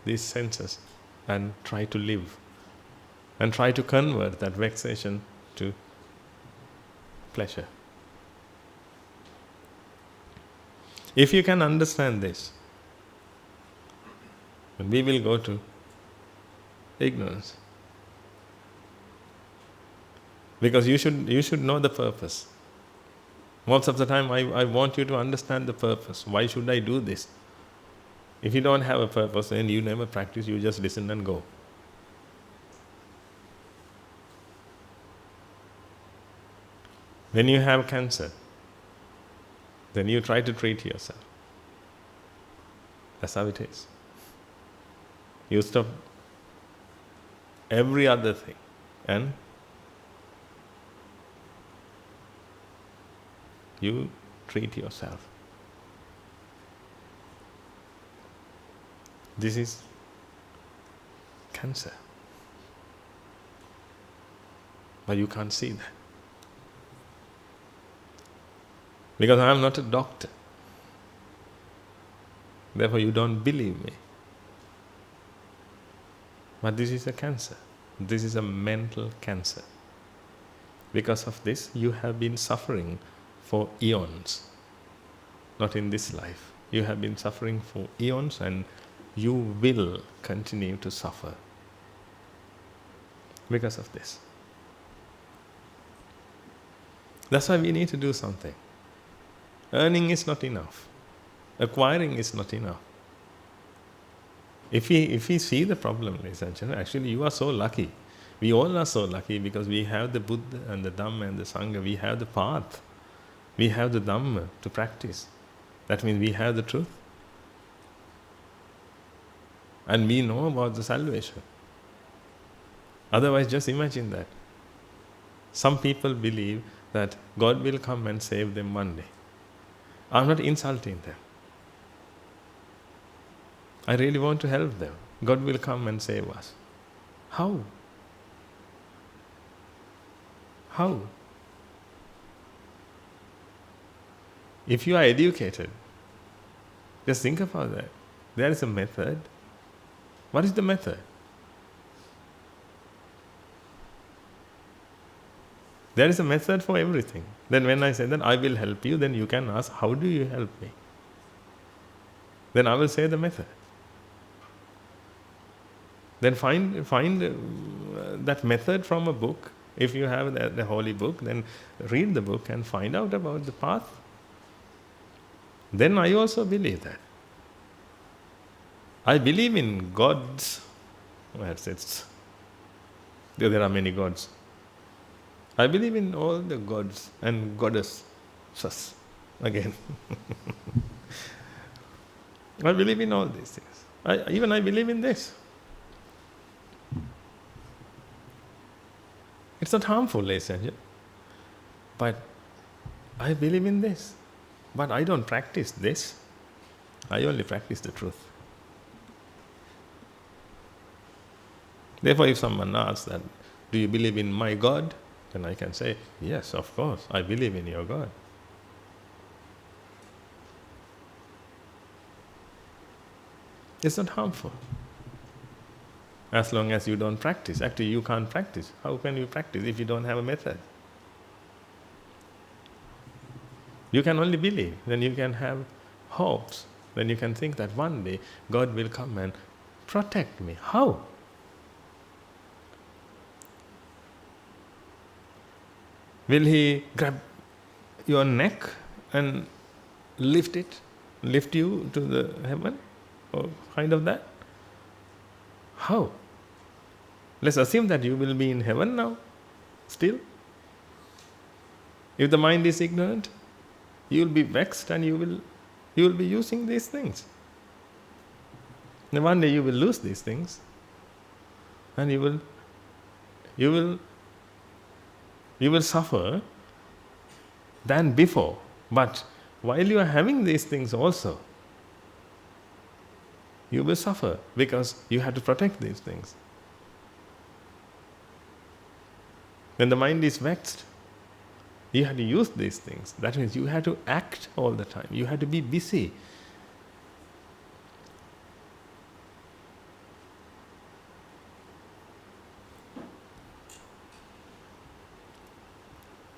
S1: these senses and try to live and try to convert that vexation to pleasure. If you can understand this, then we will go to ignorance. Because you should know the purpose. Most of the time I want you to understand the purpose. Why should I do this? If you don't have a purpose, then you never practice, you just listen and go. When you have cancer, then you try to treat yourself. That's how it is. You stop every other thing and you treat yourself. This is cancer. But you can't see that. Because I am not a doctor. Therefore you don't believe me. But this is a cancer. This is a mental cancer. Because of this, you have been suffering for eons. Not in this life. You have been suffering for eons and you will continue to suffer because of this. That's why we need to do something. Earning is not enough. Acquiring is not enough. If we see the problem, ladies and gentlemen, actually you are so lucky. We all are so lucky because we have the Buddha and the Dhamma and the Sangha. We have the path. We have the Dhamma to practice. That means we have the truth. And we know about the salvation. Otherwise, just imagine that. Some people believe that God will come and save them one day. I'm not insulting them. I really want to help them. God will come and save us. How? How? If you are educated, just think about that. There is a method. What is the method? There is a method for everything. Then when I say that I will help you, then you can ask, how do you help me? Then I will say the method. Then find that method from a book. If you have the holy book, then read the book and find out about the path. Then I also believe that. I believe in gods. There are many gods. I believe in all the gods and goddesses. Again. I believe in all these things. I believe in this. It's not harmful, ladies and gentlemen. But I believe in this. But I don't practice this. I only practice the truth. Therefore, if someone asks that, do you believe in my God? Then I can say, yes, of course, I believe in your God. It's not harmful. As long as you don't practice. Actually, you can't practice. How can you practice if you don't have a method? You can only believe. Then you can have hopes. Then you can think that one day God will come and protect me. How? Will He grab your neck and lift you to the heaven? Or kind of that? How? Let's assume that you will be in heaven now, still. If the mind is ignorant, you will be vexed and you will be using these things. Then one day you will lose these things and you will suffer than before. But while you are having these things also, You will suffer because you have to protect these things. When the mind is vexed, you have to use these things. That means you have to act all the time. You have to be busy.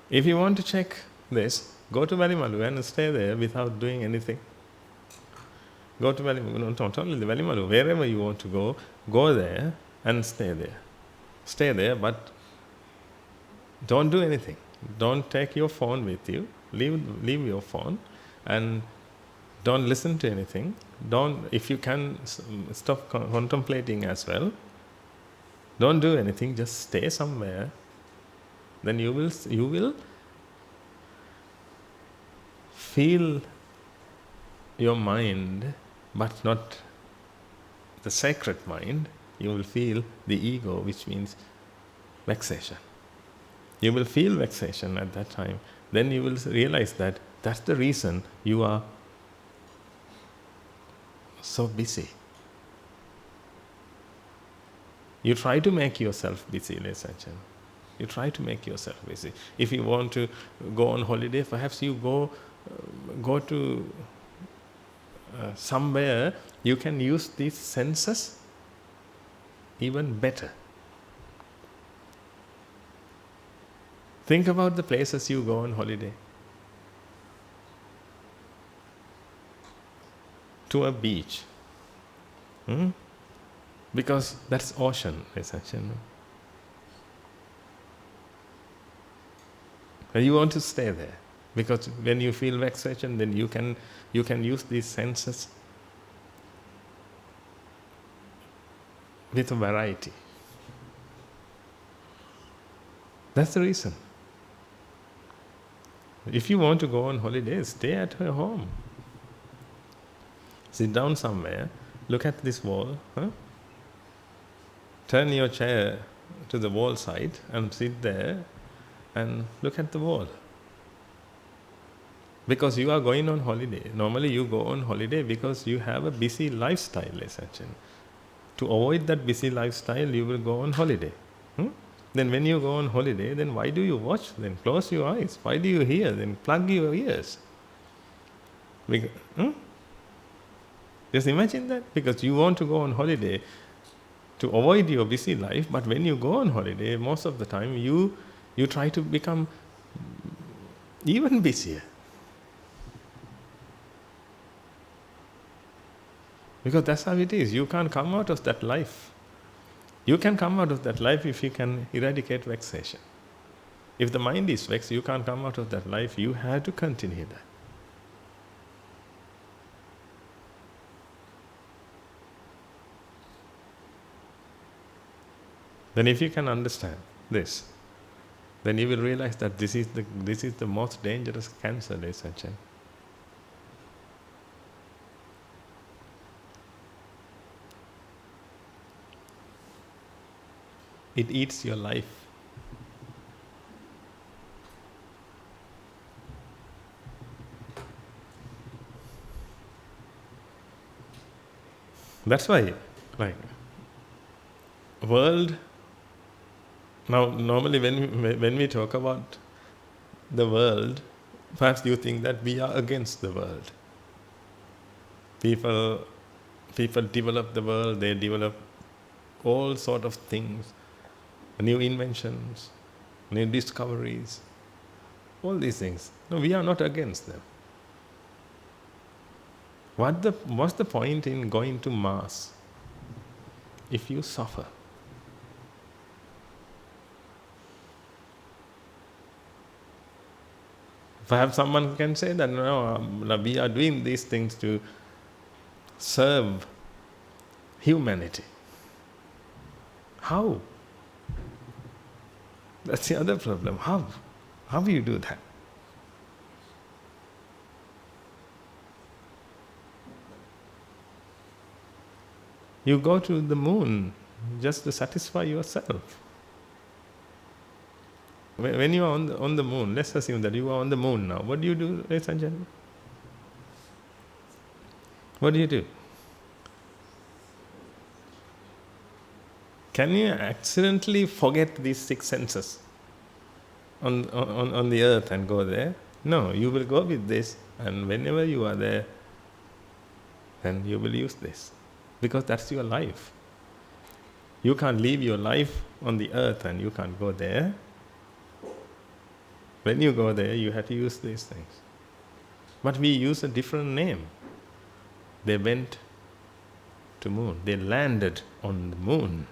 S1: If you want to check this, go to Valimalu and stay there without doing anything. Go to Valimalu, not only the Valimalu, wherever you want to go there and stay there. Stay there, but don't do anything. Don't take your phone with you. Leave your phone, and don't listen to anything. If you can, stop contemplating as well. Don't do anything. Just stay somewhere. Then you will feel your mind, but not the sacred mind. You will feel the ego, which means vexation. You will feel vexation at that time. Then you will realize that that's the reason you are so busy. You try to make yourself busy, ladies and gentlemen. You try to make yourself busy. If you want to go on holiday, perhaps you go to somewhere you can use these senses even better. Think about the places you go on holiday. To a beach. Because that's ocean, essentially. And you want to stay there. Because when you feel vexation, then you can use these senses with a variety. That's the reason. If you want to go on holiday, stay at your home. Sit down somewhere, look at this wall, turn your chair to the wall side and sit there and look at the wall. Because you are going on holiday. Normally you go on holiday because you have a busy lifestyle, essentially. To avoid that busy lifestyle, you will go on holiday. Then when you go on holiday, then why do you watch? Then close your eyes. Why do you hear? Then plug your ears. Just imagine that. Because you want to go on holiday to avoid your busy life, but when you go on holiday, most of the time you try to become even busier. Because that's how it is. You can't come out of that life. You can come out of that life if you can eradicate vexation. If the mind is vexed, you can't come out of that life. You have to continue that. Then if you can understand this, then you will realize that this is the most dangerous cancer, ladies and gentlemen. It eats your life. That's why, world. Now, normally when we talk about the world, perhaps you think that we are against the world. People develop the world. They develop all sort of things. New inventions, new discoveries, all these things. No, we are not against them. What's the point in going to Mars if you suffer? Perhaps someone can say that no, we are doing these things to serve humanity. How? That's the other problem. How do you do that? You go to the moon just to satisfy yourself. When you are on the moon, let's assume that you are on the moon now. What do you do, ladies and gentlemen? What do you do? Can you accidentally forget these six senses on the earth and go there? No, you will go with this, and whenever you are there, then you will use this. Because that's your life. You can't live your life on the earth and you can't go there. When you go there, you have to use these things. But we use a different name. They went to moon. They landed on the moon.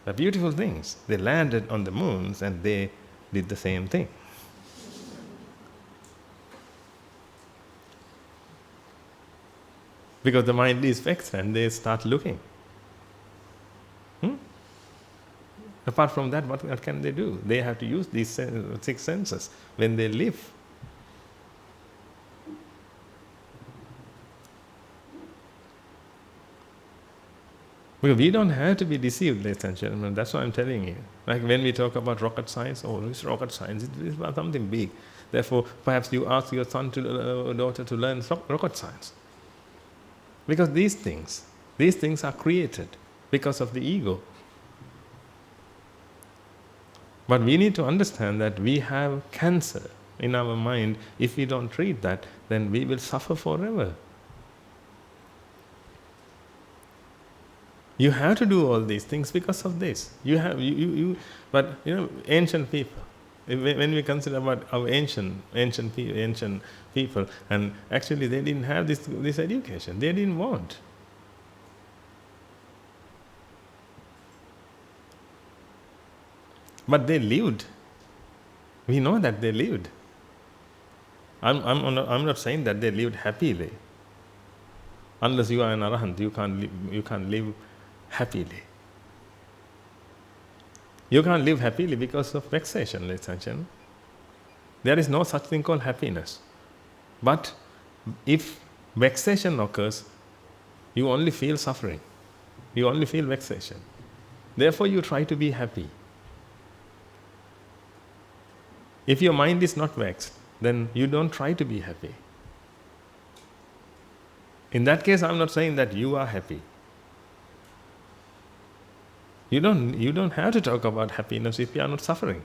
S1: The beautiful things. They landed on the moons and they did the same thing. Because the mind is vexed and they start looking. Apart from that, what can they do? They have to use these six senses when they live. Because we don't have to be deceived, ladies and gentlemen. That's what I'm telling you. Like when we talk about rocket science, it's rocket science. It's about something big. Therefore, perhaps you ask your son or daughter to learn rocket science. Because these things are created because of the ego. But we need to understand that we have cancer in our mind. If we don't treat that, then we will suffer forever. You have to do all these things because of this. But ancient people. When we consider about our ancient people, and actually they didn't have this education. They didn't want. But they lived. We know that they lived. I'm not saying that they lived happily. Unless you are an arahant, you can't live happily. You can't live happily because of vexation, ladies and gentlemen. There is no such thing called happiness. But if vexation occurs, you only feel suffering. You only feel vexation. Therefore, you try to be happy. If your mind is not vexed, then you don't try to be happy. In that case, I'm not saying that you are happy. You don't have to talk about happiness if you are not suffering.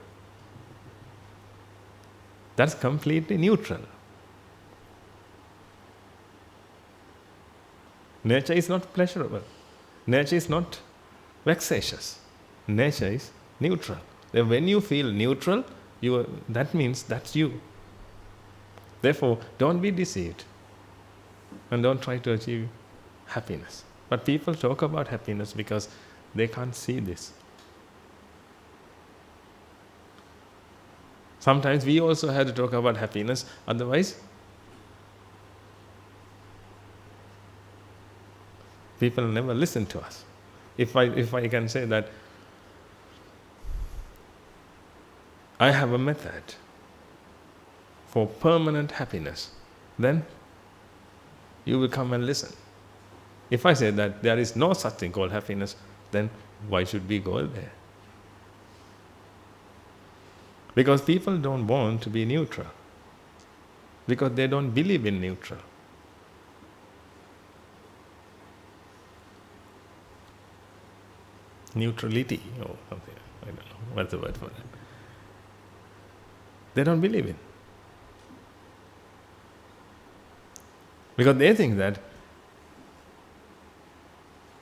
S1: That's completely neutral. Nature is not pleasurable. Nature is not vexatious. Nature is neutral. Then when you feel neutral, that means that's you. Therefore, don't be deceived and don't try to achieve happiness. But people talk about happiness because they can't see this. Sometimes we also have to talk about happiness, otherwise people never listen to us. If I can say that I have a method for permanent happiness, then you will come and listen. If I say that there is no such thing called happiness, then why should we go there? Because people don't want to be neutral. Because they don't believe in neutral. Neutrality or something. I don't know. What's the word for that? They don't believe in. Because they think that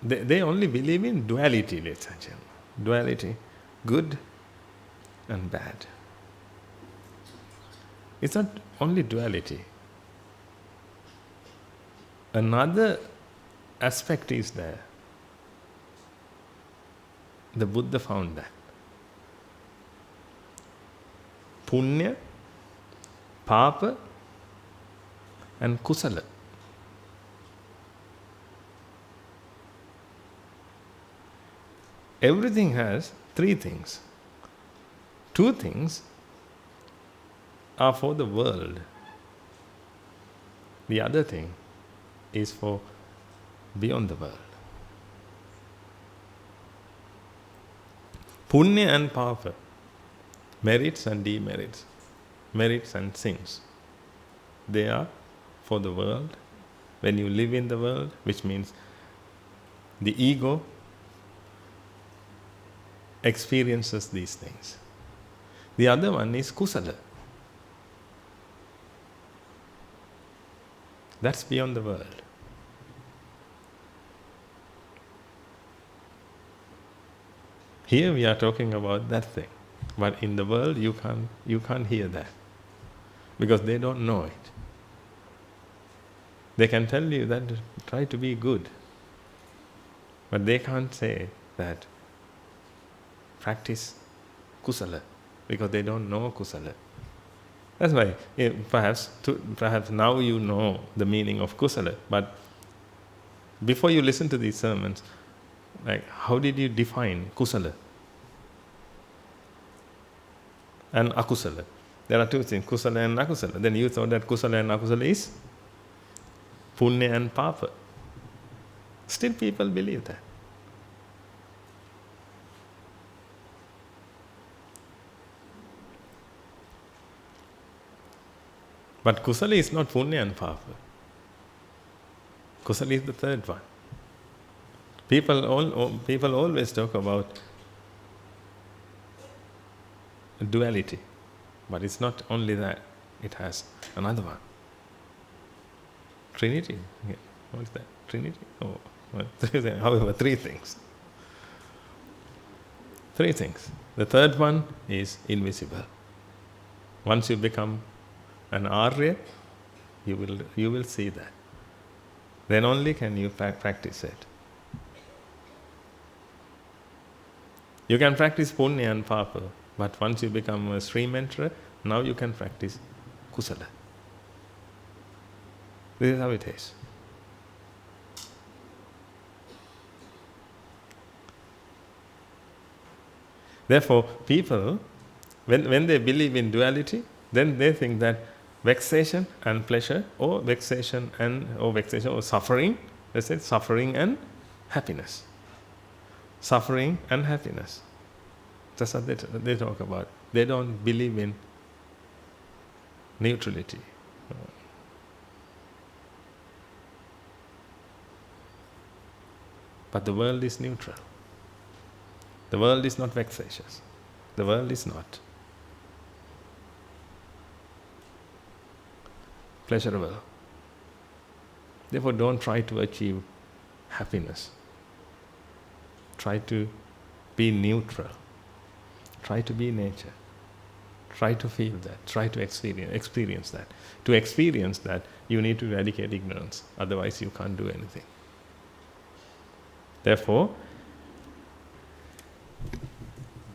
S1: they only believe in duality, ladies and gentlemen. Duality, good and bad. It's not only duality. Another aspect is there. The Buddha found that. Punya, Papa, and Kusala. Everything has three things. Two things are for the world. The other thing is for beyond the world. Punya and Papa, merits and demerits, merits and sins. They are for the world. When you live in the world, which means the ego experiences these things. The other one is kusala. That's beyond the world. Here we are talking about that thing. But in the world you can't hear that. Because they don't know it. They can tell you that try to be good. But they can't say that practice kusala, because they don't know kusala. That's why perhaps now you know the meaning of kusala, but before you listen to these sermons, like how did you define kusala and akusala? There are two things, kusala and akusala. Then you thought that kusala and akusala is punya and papa. Still people believe that. But kusala is not punya and papa. Kusala is the third one. People always talk about duality, but it's not only that. It has another one. Trinity. Yeah. What is that? Trinity? Oh, well, however, three things. Three things. The third one is invisible. Once you become an Arya, you will see that. Then only can you practice it. You can practice punya and papa, but once you become a Sri Mentor, now you can practice kusala. This is how it is. Therefore, people, when they believe in duality, then they think that vexation and pleasure, or vexation or suffering, they say suffering and happiness. Suffering and happiness. That's what they talk about. They don't believe in neutrality. But the world is neutral. The world is not vexatious. The world is not pleasurable. Therefore, don't try to achieve happiness. Try to be neutral. Try to be nature. Try to feel that. Try to experience that. To experience that, you need to eradicate ignorance. Otherwise, you can't do anything. Therefore,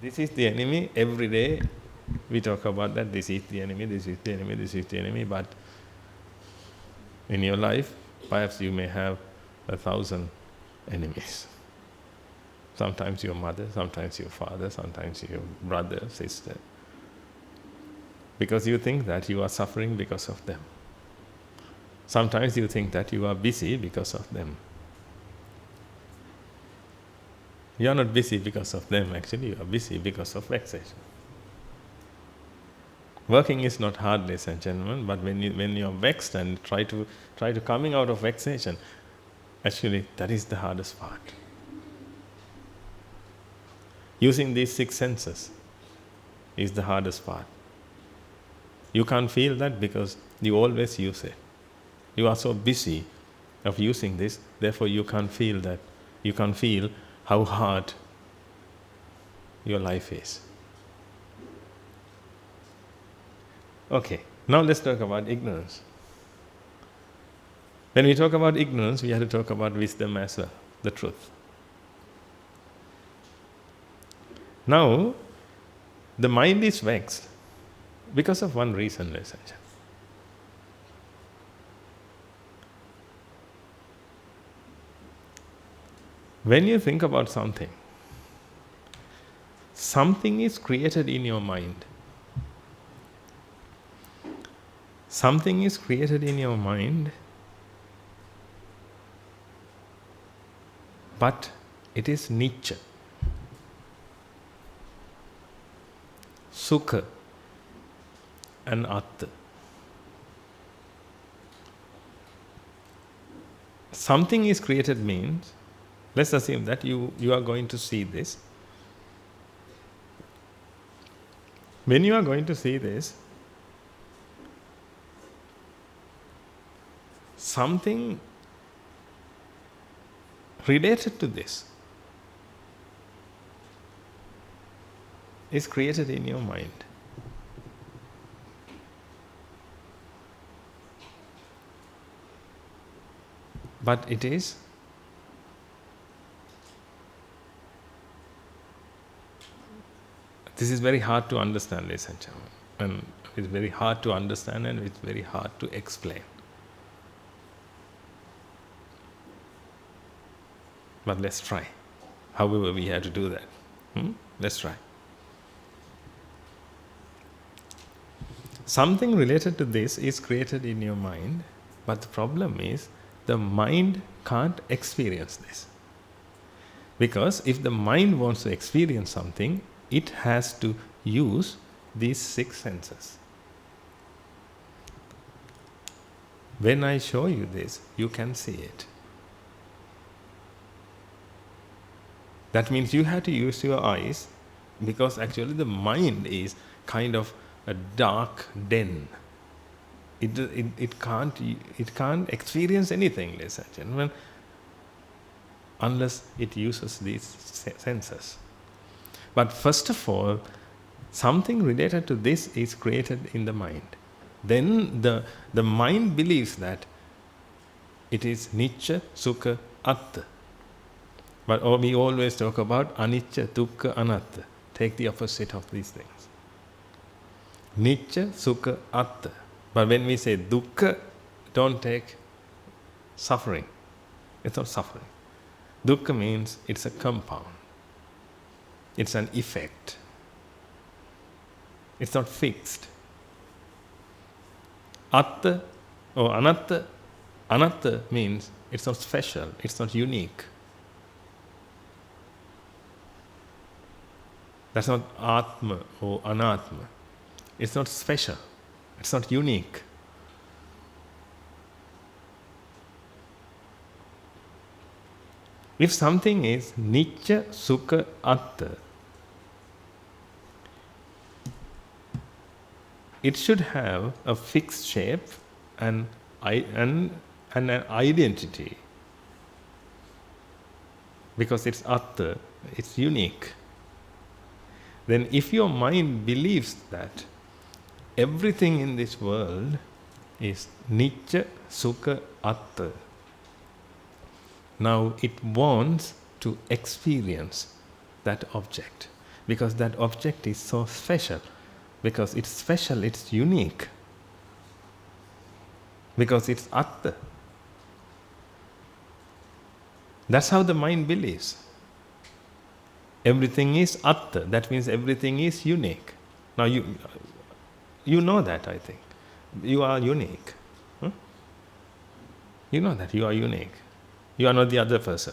S1: this is the enemy. Every day we talk about that. This is the enemy, this is the enemy, this is the enemy. But in your life, perhaps you may have 1,000 enemies. Sometimes your mother, sometimes your father, sometimes your brother, sister. Because you think that you are suffering because of them. Sometimes you think that you are busy because of them. You are not busy because of them, actually you are busy because of vexation. Working is not hard, ladies and gentlemen, but when you are vexed and try to coming out of vexation, actually that is the hardest part. Using these 6 senses is the hardest part. You can't feel that because you always use it. You are so busy of using this, therefore you can't feel that. You can't feel how hard your life is. Okay, now let's talk about ignorance. When we talk about ignorance, we have to talk about wisdom as well, the truth. Now, the mind is vexed because of one reason, ladies and gentlemen. When you think about something, something is created in your mind. Something is created in your mind, but it is Nicha, Sukha and Atta. Something is created means, let's assume that you are going to see this. When you are going to see this, something related to this is created in your mind. But it is this is very hard to understand, ladies and gentlemen. And it's very hard to understand and it's very hard to explain. But let's try. However, we have to do that. Let's try. Something related to this is created in your mind, but the problem is the mind can't experience this. Because if the mind wants to experience something, it has to use these 6 senses. When I show you this, you can see it. That means you have to use your eyes, because actually the mind is kind of a dark den. It can't experience anything, ladies and gentlemen, unless it uses these senses. But first of all, something related to this is created in the mind. Then the mind believes that it is Nicca, Sukha, Atta. But we always talk about Anicca, Dukkha, Anatta. Take the opposite of these things. Nicca, Sukha, Atta. But when we say Dukkha, don't take suffering. It's not suffering. Dukkha means it's a compound. It's an effect. It's not fixed. Atta or Anatta, Anatta means it's not special, it's not unique. That's not Atma or Anatma. It's not special, it's not unique. If something is Nicca, Sukha, Atta, it should have a fixed shape and an identity. Because it's Atta, it's unique. Then if your mind believes that everything in this world is Nicca, Sukha, Atta, now it wants to experience that object, because that object is so special. Because it's special, it's unique. Because it's Atta. That's how the mind believes. Everything is Atta. That means everything is unique. Now you know that, I think. You are unique. You know that you are unique. You are not the other person.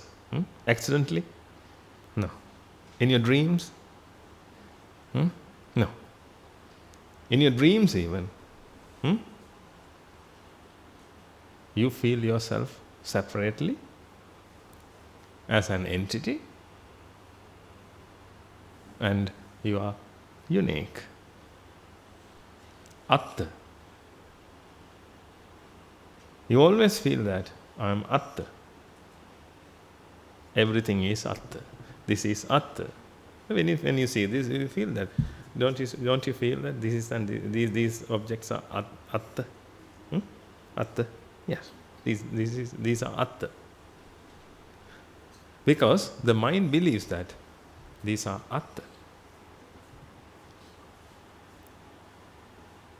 S1: Accidentally? No. In your dreams? No. In your dreams even, you feel yourself separately as an entity, and you are unique. Atta. You always feel that I am Atta. Everything is Atta. This is Atta. When you see this, you feel that. Don't you feel that this is and these objects are Atta? Atta? Yes. These are Atta. Because the mind believes that these are Atta.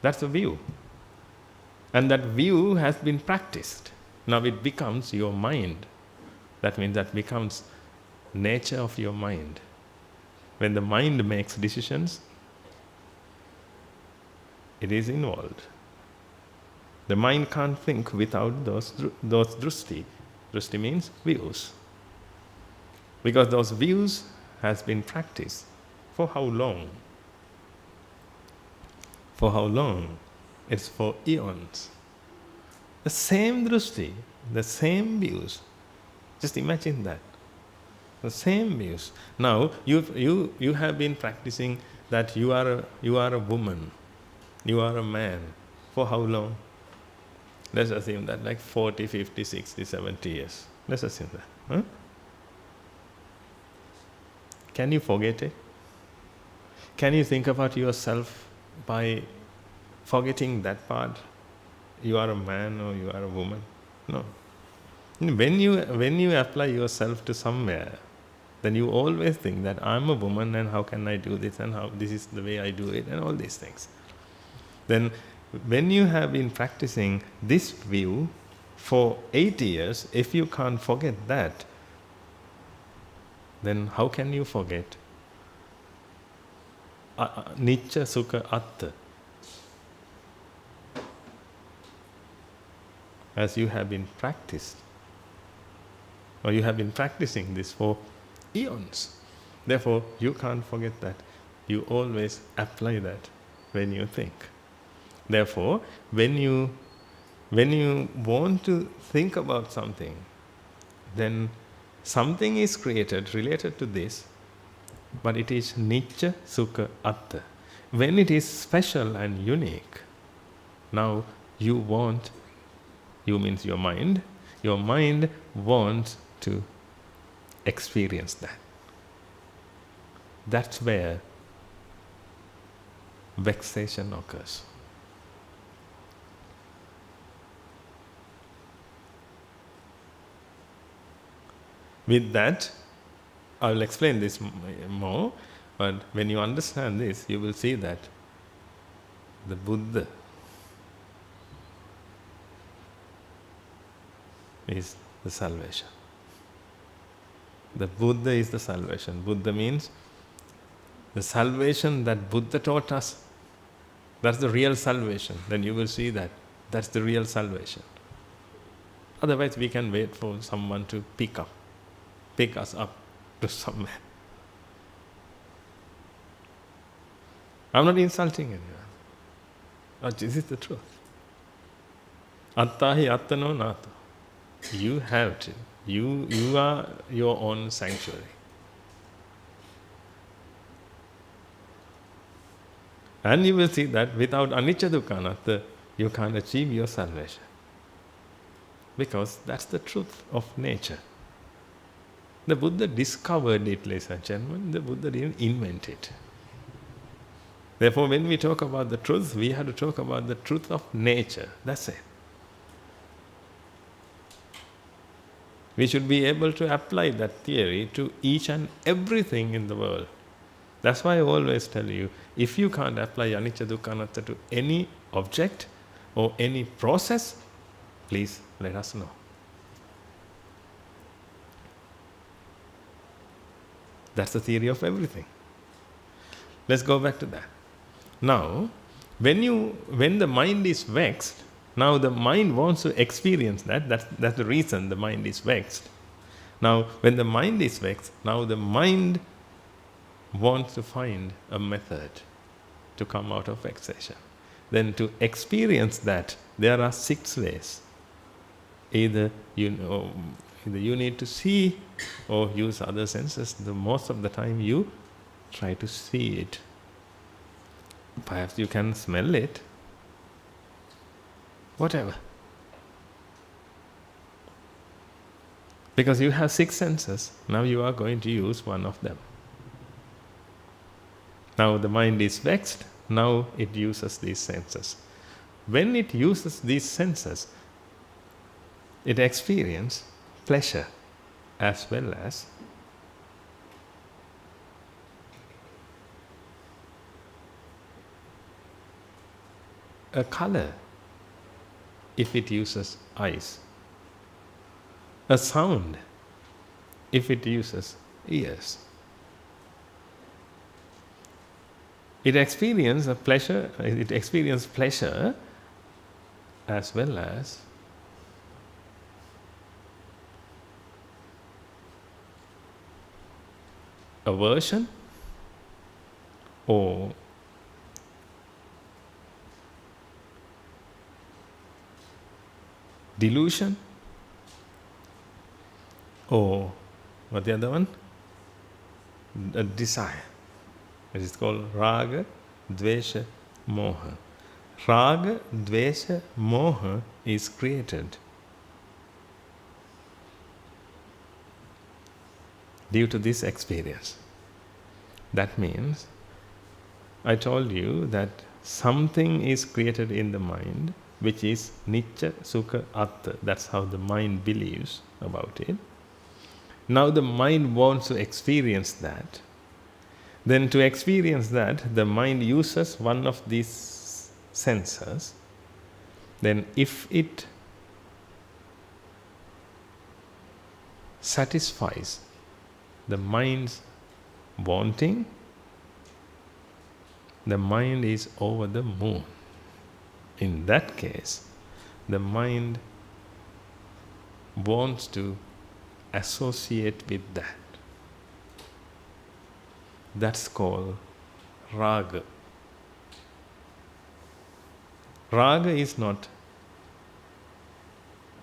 S1: That's a view. And that view has been practiced. Now it becomes your mind. That means that becomes nature of your mind. When the mind makes decisions, it is involved. The mind can't think without those drusti. Drusti means views. Because those views has been practiced. For how long? For how long? It's for eons. The same drusti, the same views. Just imagine that. The same views. Now, you have been practicing that you are a woman, you are a man. For how long? Let's assume that like 40, 50, 60, 70 years. Let's assume that. Huh? Can you forget it? Can you think about yourself by forgetting that part? You are a man or you are a woman? No. When you apply yourself to somewhere, then you always think that I'm a woman and how can I do this and how this is the way I do it and all these things. Then when you have been practicing this view for 8 years, if you can't forget that, then how can you forget Nicca Sukha Atta? As you have been practiced, or you have been practicing this for eons. Therefore, you can't forget that. You always apply that when you think. Therefore, when you want to think about something, then something is created related to this, but it is Nicca Sukha Atta. When it is special and unique, now you means your mind wants to experience that. That's where vexation occurs. With that, I will explain this more, but when you understand this, you will see that the Buddha is the salvation. The Buddha is the salvation. Buddha means the salvation that Buddha taught us. That's the real salvation. Then you will see that that's the real salvation. Otherwise, we can wait for someone to pick us up to somewhere. I'm not insulting anyone. But this is the truth. Attahi attano nato. You have to. You are your own sanctuary. And you will see that without anicca dukkha anatta, you can't achieve your salvation. Because that's the truth of nature. The Buddha discovered it, ladies and gentlemen. The Buddha didn't invent it. Therefore, when we talk about the truth, we have to talk about the truth of nature. That's it. We should be able to apply that theory to each and everything in the world. That's why I always tell you, if you can't apply anicca dukkha anatta to any object or any process, please let us know. That's the theory of everything. Let's go back to that. Now, when the mind is vexed, now the mind wants to experience that. That's the reason the mind is vexed. Now, when the mind is vexed, now the mind wants to find a method to come out of vexation. Then to experience that, there are 6 ways. Either you need to see or use other senses. Most of the time you try to see it. Perhaps you can smell it. Whatever. Because you have 6 senses, now you are going to use one of them. Now the mind is vexed, now it uses these senses. When it uses these senses, it experiences pleasure as well as a color if it uses eyes, a sound if it uses ears. It experiences pleasure as well as aversion or delusion, or what the other one? A desire. It is called raga, dvesha, moha. Raga, dvesha, moha is created due to this experience. That means, I told you that something is created in the mind which is nicca, sukha, atta. That's how the mind believes about it. Now the mind wants to experience that. Then to experience that, the mind uses one of these senses. Then if it satisfies the mind's wanting, the mind is over the moon. In that case, the mind wants to associate with that. That's called raga. Raga is not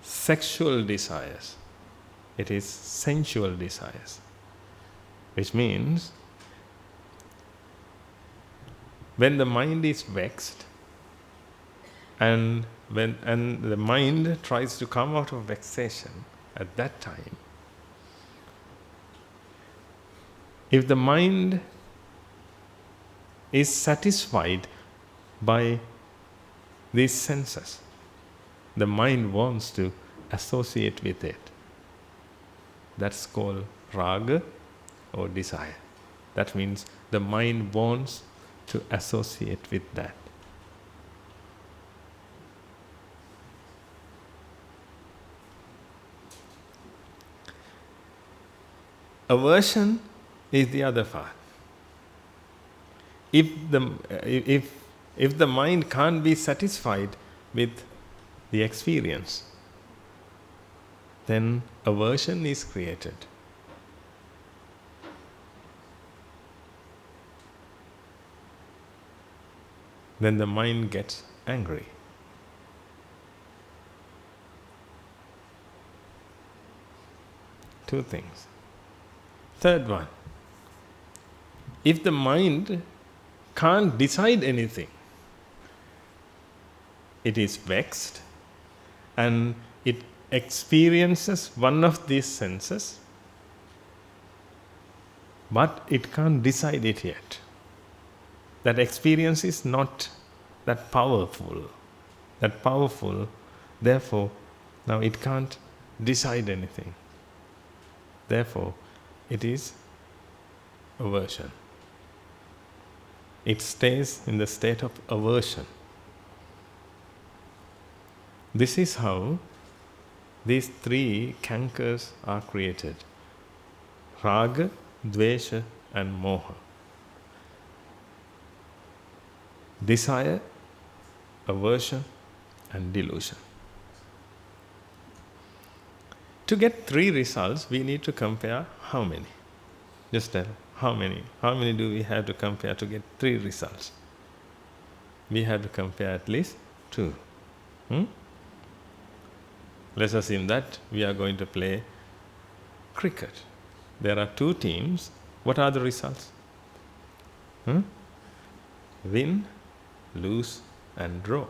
S1: sexual desires, it is sensual desires. Which means, when the mind is vexed, and the mind tries to come out of vexation, at that time, if the mind is satisfied by these senses, the mind wants to associate with it. That's called raga or desire. That means the mind wants to associate with that. Aversion is the other part. If the mind can't be satisfied with the experience, then aversion is created. Then the mind gets angry. Two things. Third one, if the mind can't decide anything, it is vexed and it experiences one of these senses, but it can't decide it yet. That experience is not that powerful. Therefore, now it can't decide anything. Therefore, it is aversion. It stays in the state of aversion. This is how these three cankers are created: raga, dvesha, and moha. Desire, aversion, and delusion. To get three results, we need to compare how many? Just tell, how many? How many do we have to compare to get three results? We have to compare at least two. Let's assume that we are going to play cricket. There are two teams. What are the results? Win, lose, and draw.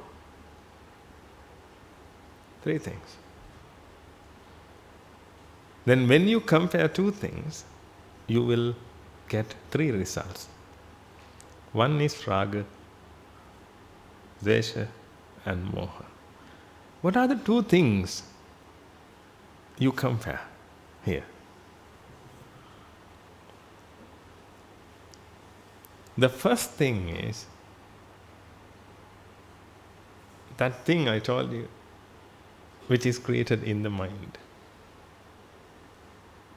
S1: Three things. Then when you compare two things, you will get three results. One is raga, dvesha, and moha. What are the two things you compare here? The first thing is that thing I told you, which is created in the mind.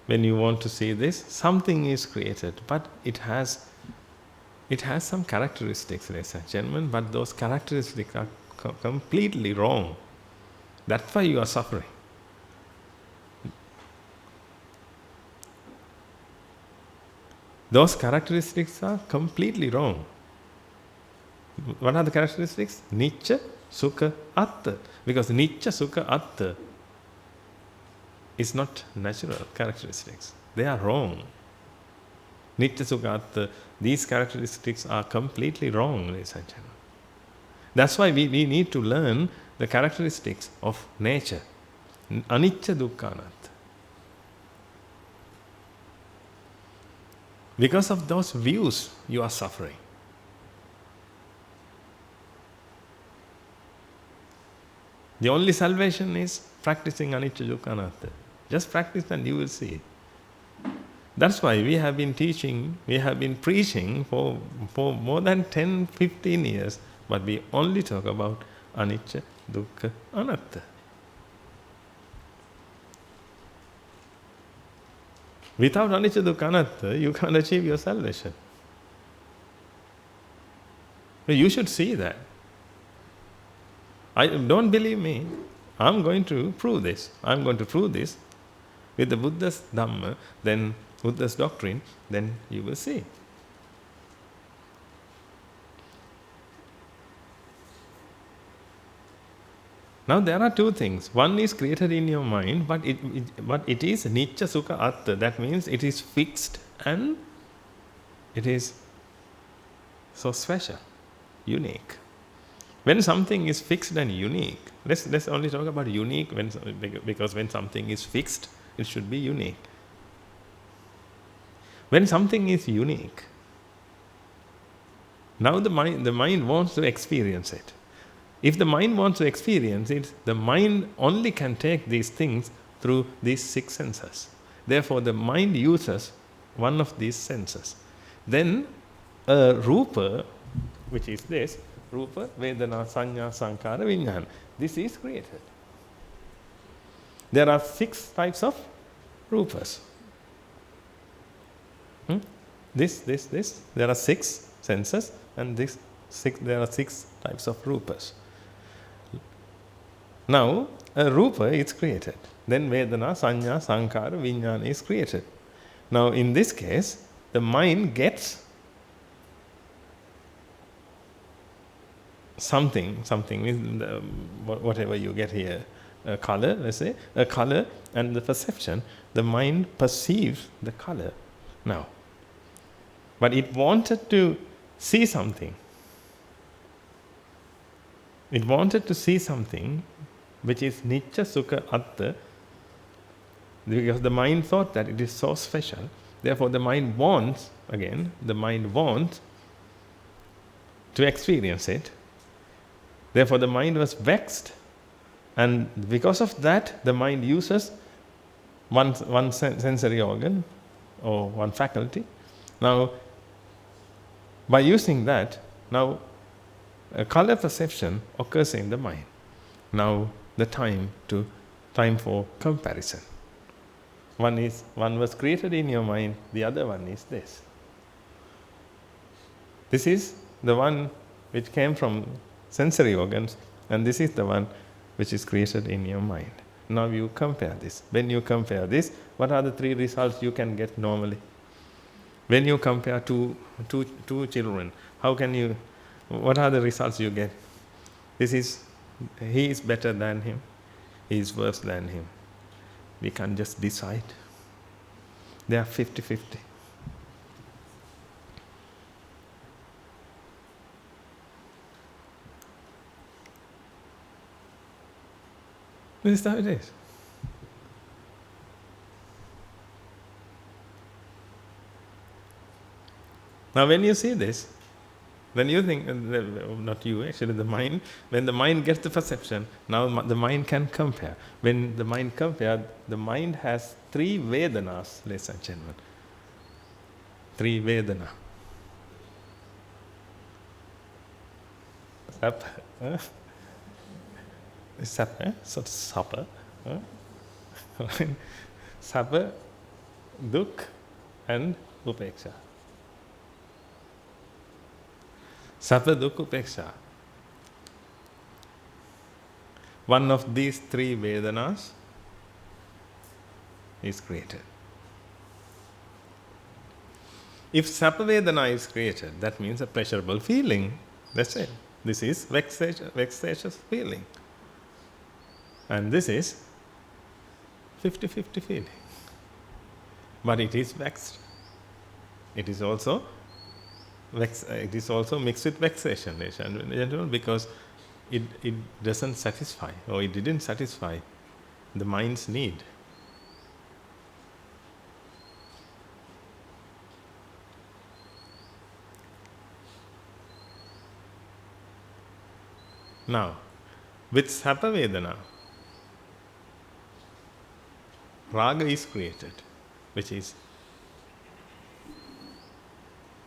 S1: When you want to see this, something is created, but it has some characteristics, ladies and gentlemen, but those characteristics are completely wrong. That's why you are suffering. Those characteristics are completely wrong. What are the characteristics? Nicca, sukha, atta. Because nicca, sukha, atta is not natural characteristics. They are wrong. Nitya Sukha Atta, these characteristics are completely wrong, ladies and gentlemen. That's why we need to learn the characteristics of nature. Anicca Dukkha Anatta. Because of those views, you are suffering. The only salvation is practicing Anicca Dukkha Anatta. Just practice and you will see it. That's why we have been teaching, we have been preaching for more than 10, 15 years, but we only talk about Anicca Dukkha Anatta. Without Anicca Dukkha Anatta, you can't achieve your salvation. You should see that. Don't believe me. I'm going to prove this. I'm going to prove this with the Buddha's Dhamma, then Buddha's doctrine, then you will see. Now there are two things. One is created in your mind, but it is Nitya Sukha Atta. That means it is fixed and it is so special, unique. When something is fixed and unique, let's only talk about unique because when something is fixed, it should be unique. When something is unique, now the mind wants to experience it. If the mind wants to experience it, the mind only can take these things through these 6 senses. Therefore, the mind uses one of these senses. Then, a rupa, which is this, Rupa, Vedana, Sanya, Sankara, Vijnana. This is created. There are 6 types of rupas. This. There are 6 senses, and there are 6 types of rupas. Now, a rupa is created. Then Vedana, Sanya, Sankara, Vijnana is created. Now, in this case, the mind gets something means whatever you get here, a color, let's say, a color and the perception, the mind perceives the color now. But it wanted to see something. It wanted to see something which is Nitya Sukha Atta, because the mind thought that it is so special. Therefore, the mind wants to experience it. Therefore, the mind was vexed, and because of that, the mind uses one sensory organ or one faculty. Now, by using that, now a color perception occurs in the mind. Now, the time for comparison. One was created in your mind, the other one is this. This is the one which came from sensory organs, and this is the one which is created in your mind. Now you compare this. When you compare this, what are the 3 results you can get normally? When you compare two children, what are the results you get? He is better than him, he is worse than him. We can just decide. They are 50-50. This is how it is. Now when you see this, when you think, not you actually, the mind, when the mind gets the perception, now the mind can compare. When the mind compares, the mind has 3 Vedanas, ladies and gentlemen. 3 Vedana. Sapa, Sapa, Dukh and Upeksha. Sapa, Dukh, Upeksha. One of these 3 Vedanas is created. If Sapa Vedana is created, that means a pleasurable feeling. That's it. This is vexatious feeling. And this is 50-50 feeling. But it is vexed. it is also mixed with vexation, ladies and gentlemen, because it doesn't satisfy, or it didn't satisfy the mind's need. Now, with Sapa Vedana, Raga is created, which is,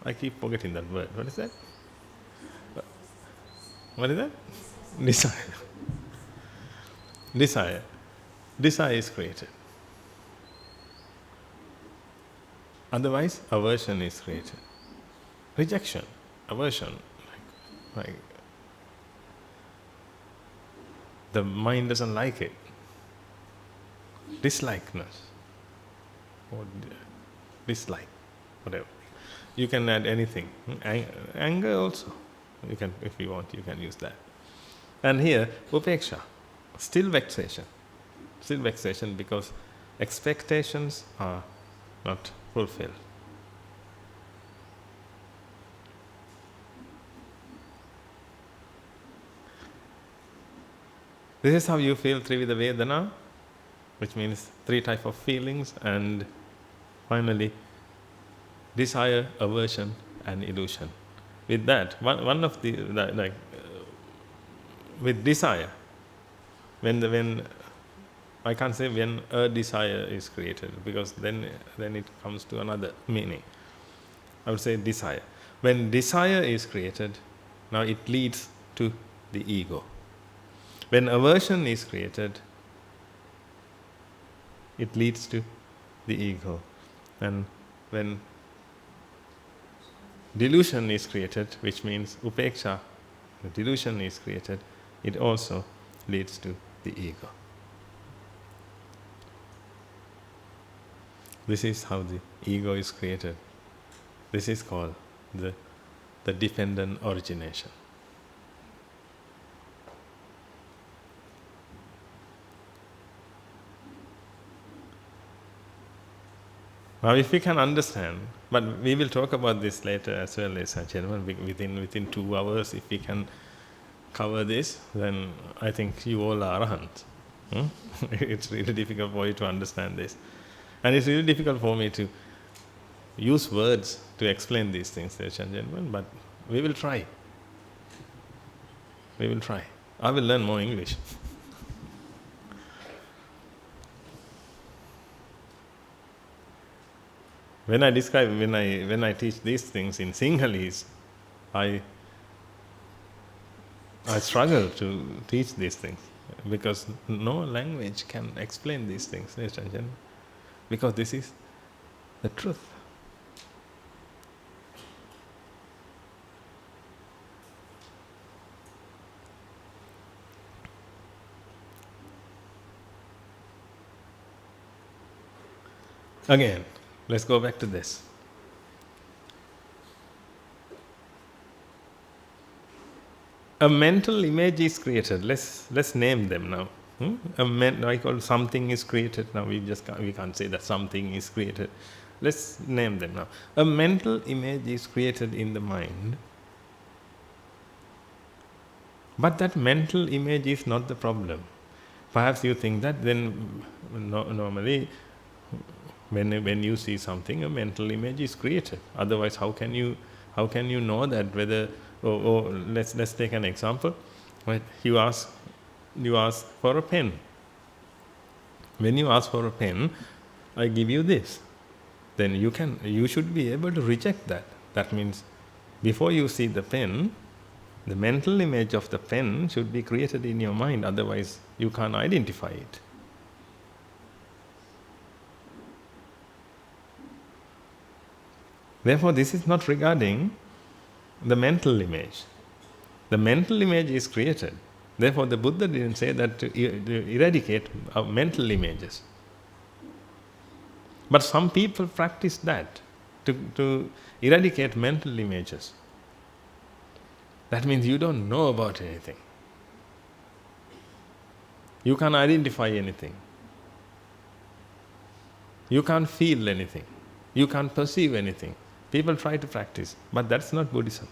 S1: I keep forgetting that word. What is that? What is that? Desire. Desire. Desire is created. Otherwise, aversion is created. Rejection, aversion, like the mind doesn't like it. Dislikeness, or dislike, whatever. You can add anything. Anger also. You can, if you want, you can use that. And here, upeksha, still vexation. Still vexation because expectations are not fulfilled. This is how you feel Trivida Vedana, which means 3 types of feelings, and finally desire, aversion and illusion. With that, one of the with desire, when I can't say when a desire is created, because then it comes to another meaning. I would say desire. When desire is created, now it leads to the ego. When aversion is created, it leads to the ego. And when delusion is created, which means upeksha, the delusion is created, it also leads to the ego. This is how the ego is created. This is called the dependent origination. Now, if we can understand, but we will talk about this later as well, ladies and gentlemen, within 2 hours, if we can cover this, then I think you all are arahants. It's really difficult for you to understand this. And it's really difficult for me to use words to explain these things, ladies and gentlemen, but we will try. We will try. I will learn more English. When I teach these things in Sinhalese, I struggle to teach these things because no language can explain these things, ladies and gentlemen, because this is the truth. Again, let's go back to this. A mental image is created. Let's name them now. I call something is created. Now we can't say that something is created. Let's name them now. A mental image is created in the mind, but that mental image is not the problem. Perhaps you think that then normally when you see something, a mental image is created. Otherwise, how can you know that whether? Let's take an example. Right? You ask for a pen. When you ask for a pen, I give you this. Then you should be able to reject that. That means before you see the pen, the mental image of the pen should be created in your mind. Otherwise, you can't identify it. Therefore, this is not regarding the mental image. The mental image is created. Therefore, the Buddha didn't say that to eradicate our mental images. But some people practice that, to eradicate mental images. That means you don't know about anything. You can't identify anything. You can't feel anything. You can't perceive anything. People try to practice, but that's not Buddhism.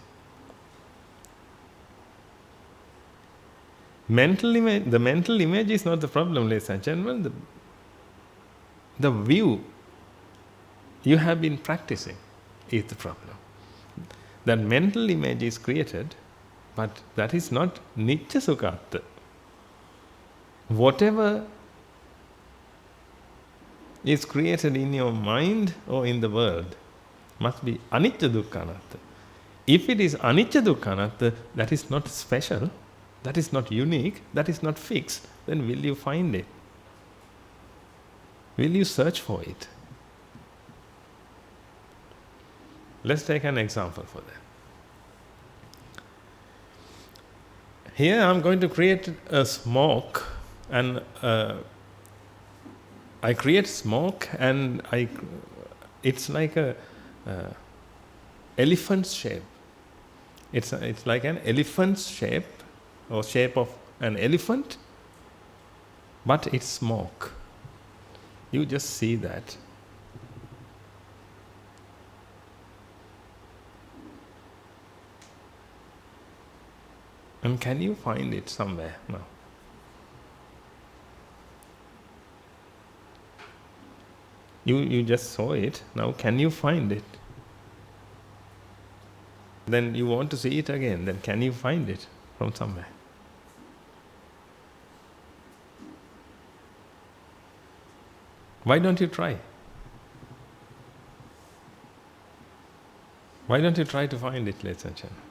S1: The mental image is not the problem, ladies and gentlemen. The view you have been practicing is the problem. That mental image is created, but that is not Nitya Sukhatta. Whatever is created in your mind or in the world must be Anicca Dukkha Anatta. If it is Anicca Dukkha Anatta, that is not special, that is not unique, that is not fixed, then will you find it? Will you search for it? Let's take an example for that. Here I am going to create a smoke, and I create smoke, and it's like a elephant's shape. It's like an elephant's shape, or shape of an elephant, but it's smoke. You just see that. And can you find it somewhere now? You just saw it. Now can you find it? Then you want to see it again. Then can you find it from somewhere? Why don't you try? Why don't you try to find it, ladies and gentlemen?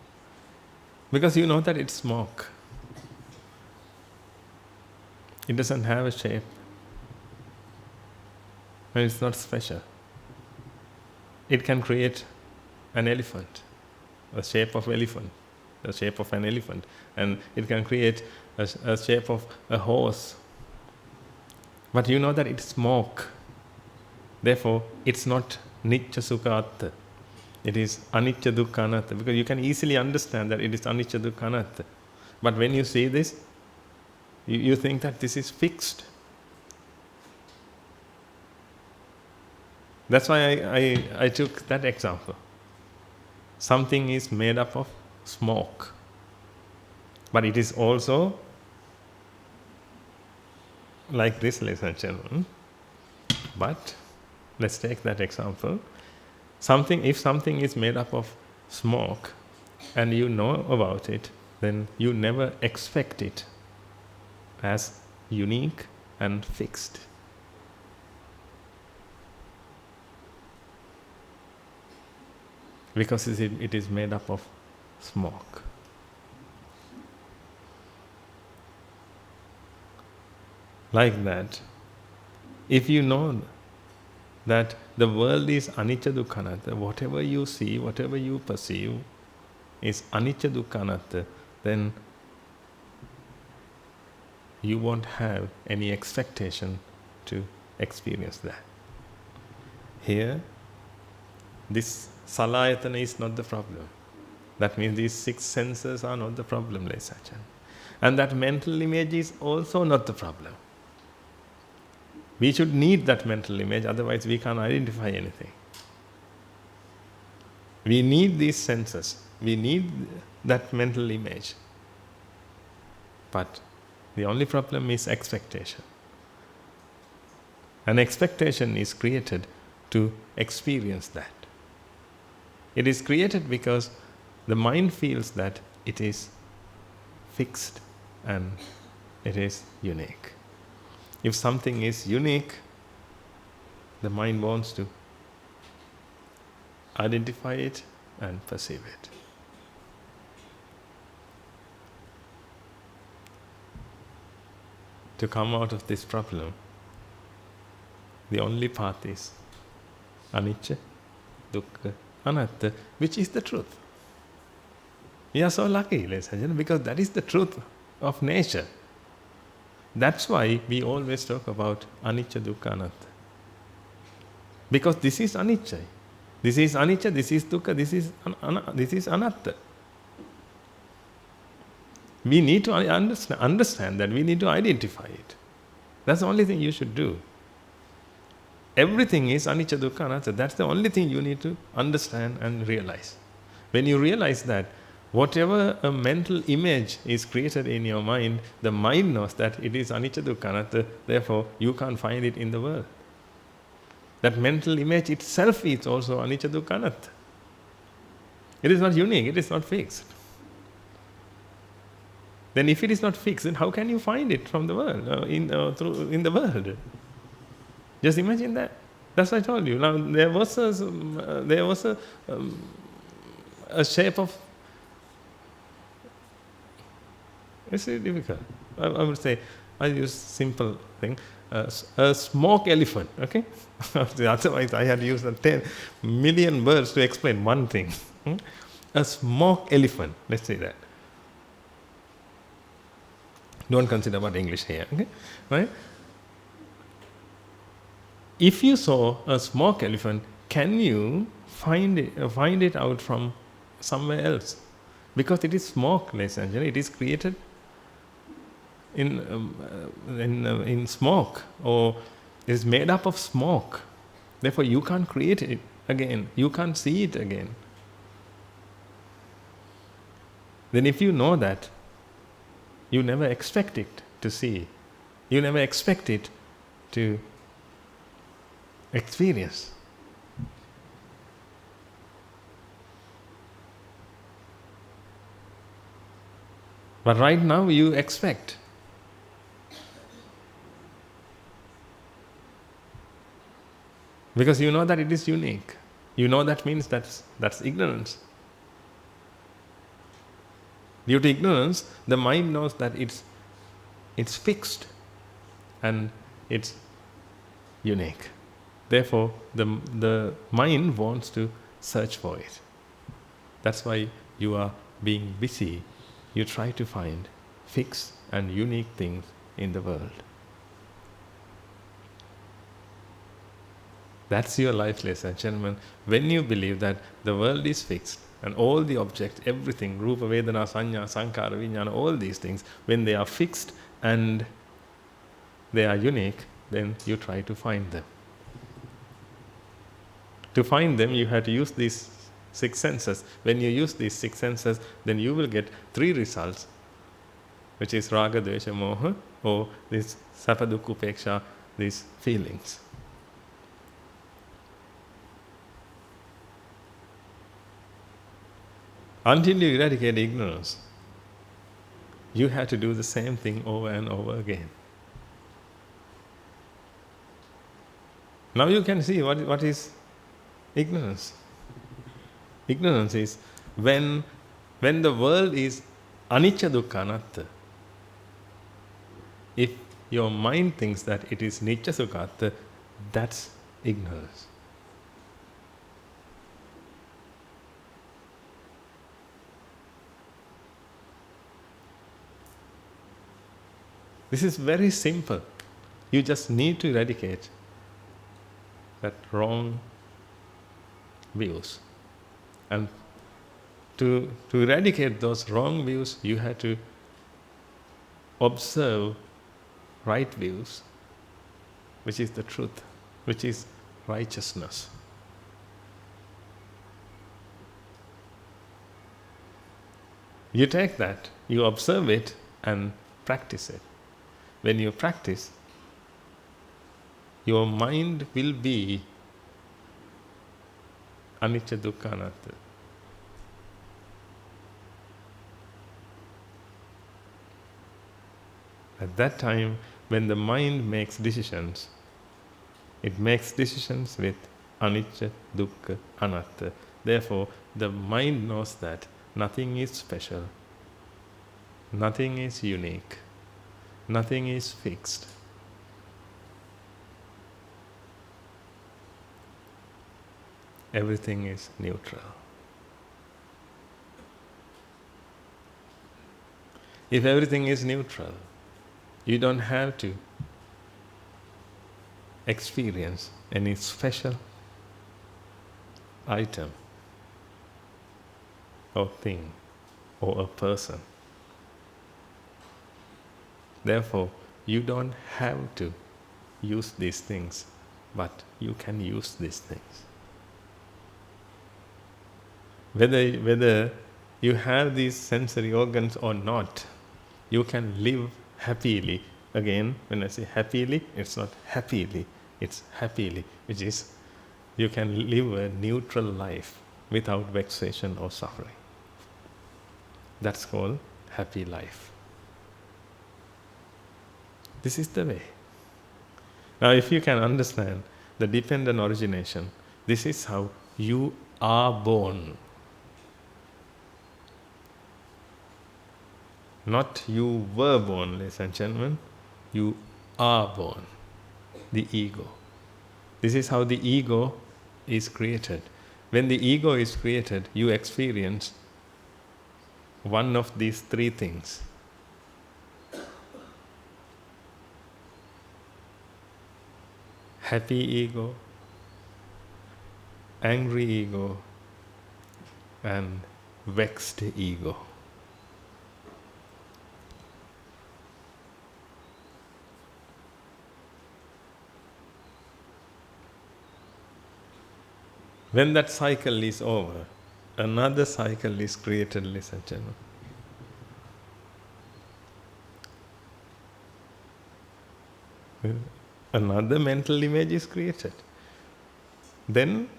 S1: Because you know that it's smoke. It doesn't have a shape. And it's not special. It can create an elephant, a shape of elephant, the shape of an elephant. And it can create a shape of a horse. But you know that it's smoke. Therefore, it's not Nitya Sukha Atta. It is Anicca Dukkha Anatta, because you can easily understand that it is Anicca Dukkha Anatta. But when you see this, you think that this is fixed. That's why I took that example. Something is made up of smoke, but it is also like this, ladies and gentlemen. But let's take that example. If something is made up of smoke and you know about it, then you never expect it as unique and fixed. Because it is made up of smoke. Like that, if you know that the world is Anicca Dukkha Anatta, whatever you see, whatever you perceive is Anicca Dukkha Anatta, then you won't have any expectation to experience that. Here, this Salayatana is not the problem. That means these 6 senses are not the problem, ladies and gentlemen. And that mental image is also not the problem. We should need that mental image, otherwise we can't identify anything. We need these senses. We need that mental image. But the only problem is expectation. An expectation is created to experience that. It is created because the mind feels that it is fixed and it is unique. If something is unique, the mind wants to identify it and perceive it. To come out of this problem, the only path is Anicca, Dukkha, Anatta, which is the truth. We are so lucky, ladies and gentlemen, because that is the truth of nature. That's why we always talk about Anicca, Dukkha, Anatta. Because this is Anicca. This is Anicca, this is Dukkha, this is Anatta. We need to understand that, we need to identify it. That's the only thing you should do. Everything is anicca, dukkha, anatta. That's the only thing you need to understand and realize. When you realize that, whatever a mental image is created in your mind, the mind knows that it is anicca, dukkha, anatta, therefore you can't find it in the world. That mental image itself is also anicca, dukkha, anatta. It is not unique, it is not fixed. Then if it is not fixed, then how can you find it from the world, in the world? Just imagine that. That's what I told you. Now there was a shape of. It's really difficult. I would say I use simple thing. A smoke elephant. Okay. Otherwise, I had to use 10 million words to explain one thing. A smoke elephant. Let's say that. Don't consider about English here. Okay, right? If you saw a smoke elephant, can you find it out from somewhere else? Because it is smoke, ladies and gentlemen. It is created in smoke, or it is made up of smoke. Therefore, you can't create it again. You can't see it again. Then, if you know that, you never expect it to see. You never expect it to experience. But right now you expect. Because you know that it is unique. You know that means that's ignorance. Due to ignorance, the mind knows that it's fixed and it's unique. Therefore, the mind wants to search for it. That's why you are being busy. You try to find fixed and unique things in the world. That's your life, ladies and gentlemen. When you believe that the world is fixed and all the objects, everything, Rupa, Vedana, Sanya, Sankhara, Vijnana, all these things, when they are fixed and they are unique, then you try to find them. To find them, you have to use these 6 senses. When you use these 6 senses, then you will get 3 results, which is raga, dvesha, moha, or this sapa, dukkha, upeksha, these feelings. Until you eradicate ignorance, you have to do the same thing over and over again. Now you can see what is ignorance. Ignorance is when the world is anicca, dukkha, anatta. If your mind thinks that it is nicca, sukha, atta, that's ignorance. This is very simple. You just need to eradicate that wrong views. And to eradicate those wrong views, you have to observe right views, which is the truth, which is righteousness. You take that, you observe it and practice it. When you practice, your mind will be anicca, dukkha, anatta. At that time, when the mind makes decisions, it makes decisions with anicca, dukkha, anatta. Therefore, the mind knows that nothing is special, nothing is unique, nothing is fixed. Everything is neutral. If everything is neutral, you don't have to experience any special item or thing or a person. Therefore, you don't have to use these things but you can use these things. Whether you have these sensory organs or not, you can live happily. Again, when I say happily, it's not happily, it's happily, which is you can live a neutral life without vexation or suffering. That's called happy life. This is the way. Now, if you can understand the dependent origination, this is how you are born. Not you were born, ladies and gentlemen. You are born. The ego. This is how the ego is created. When the ego is created, you experience one of these three things. Happy ego, angry ego, and vexed ego. When that cycle is over, another cycle is created, ladies and gentlemen. Another mental image is created. Then,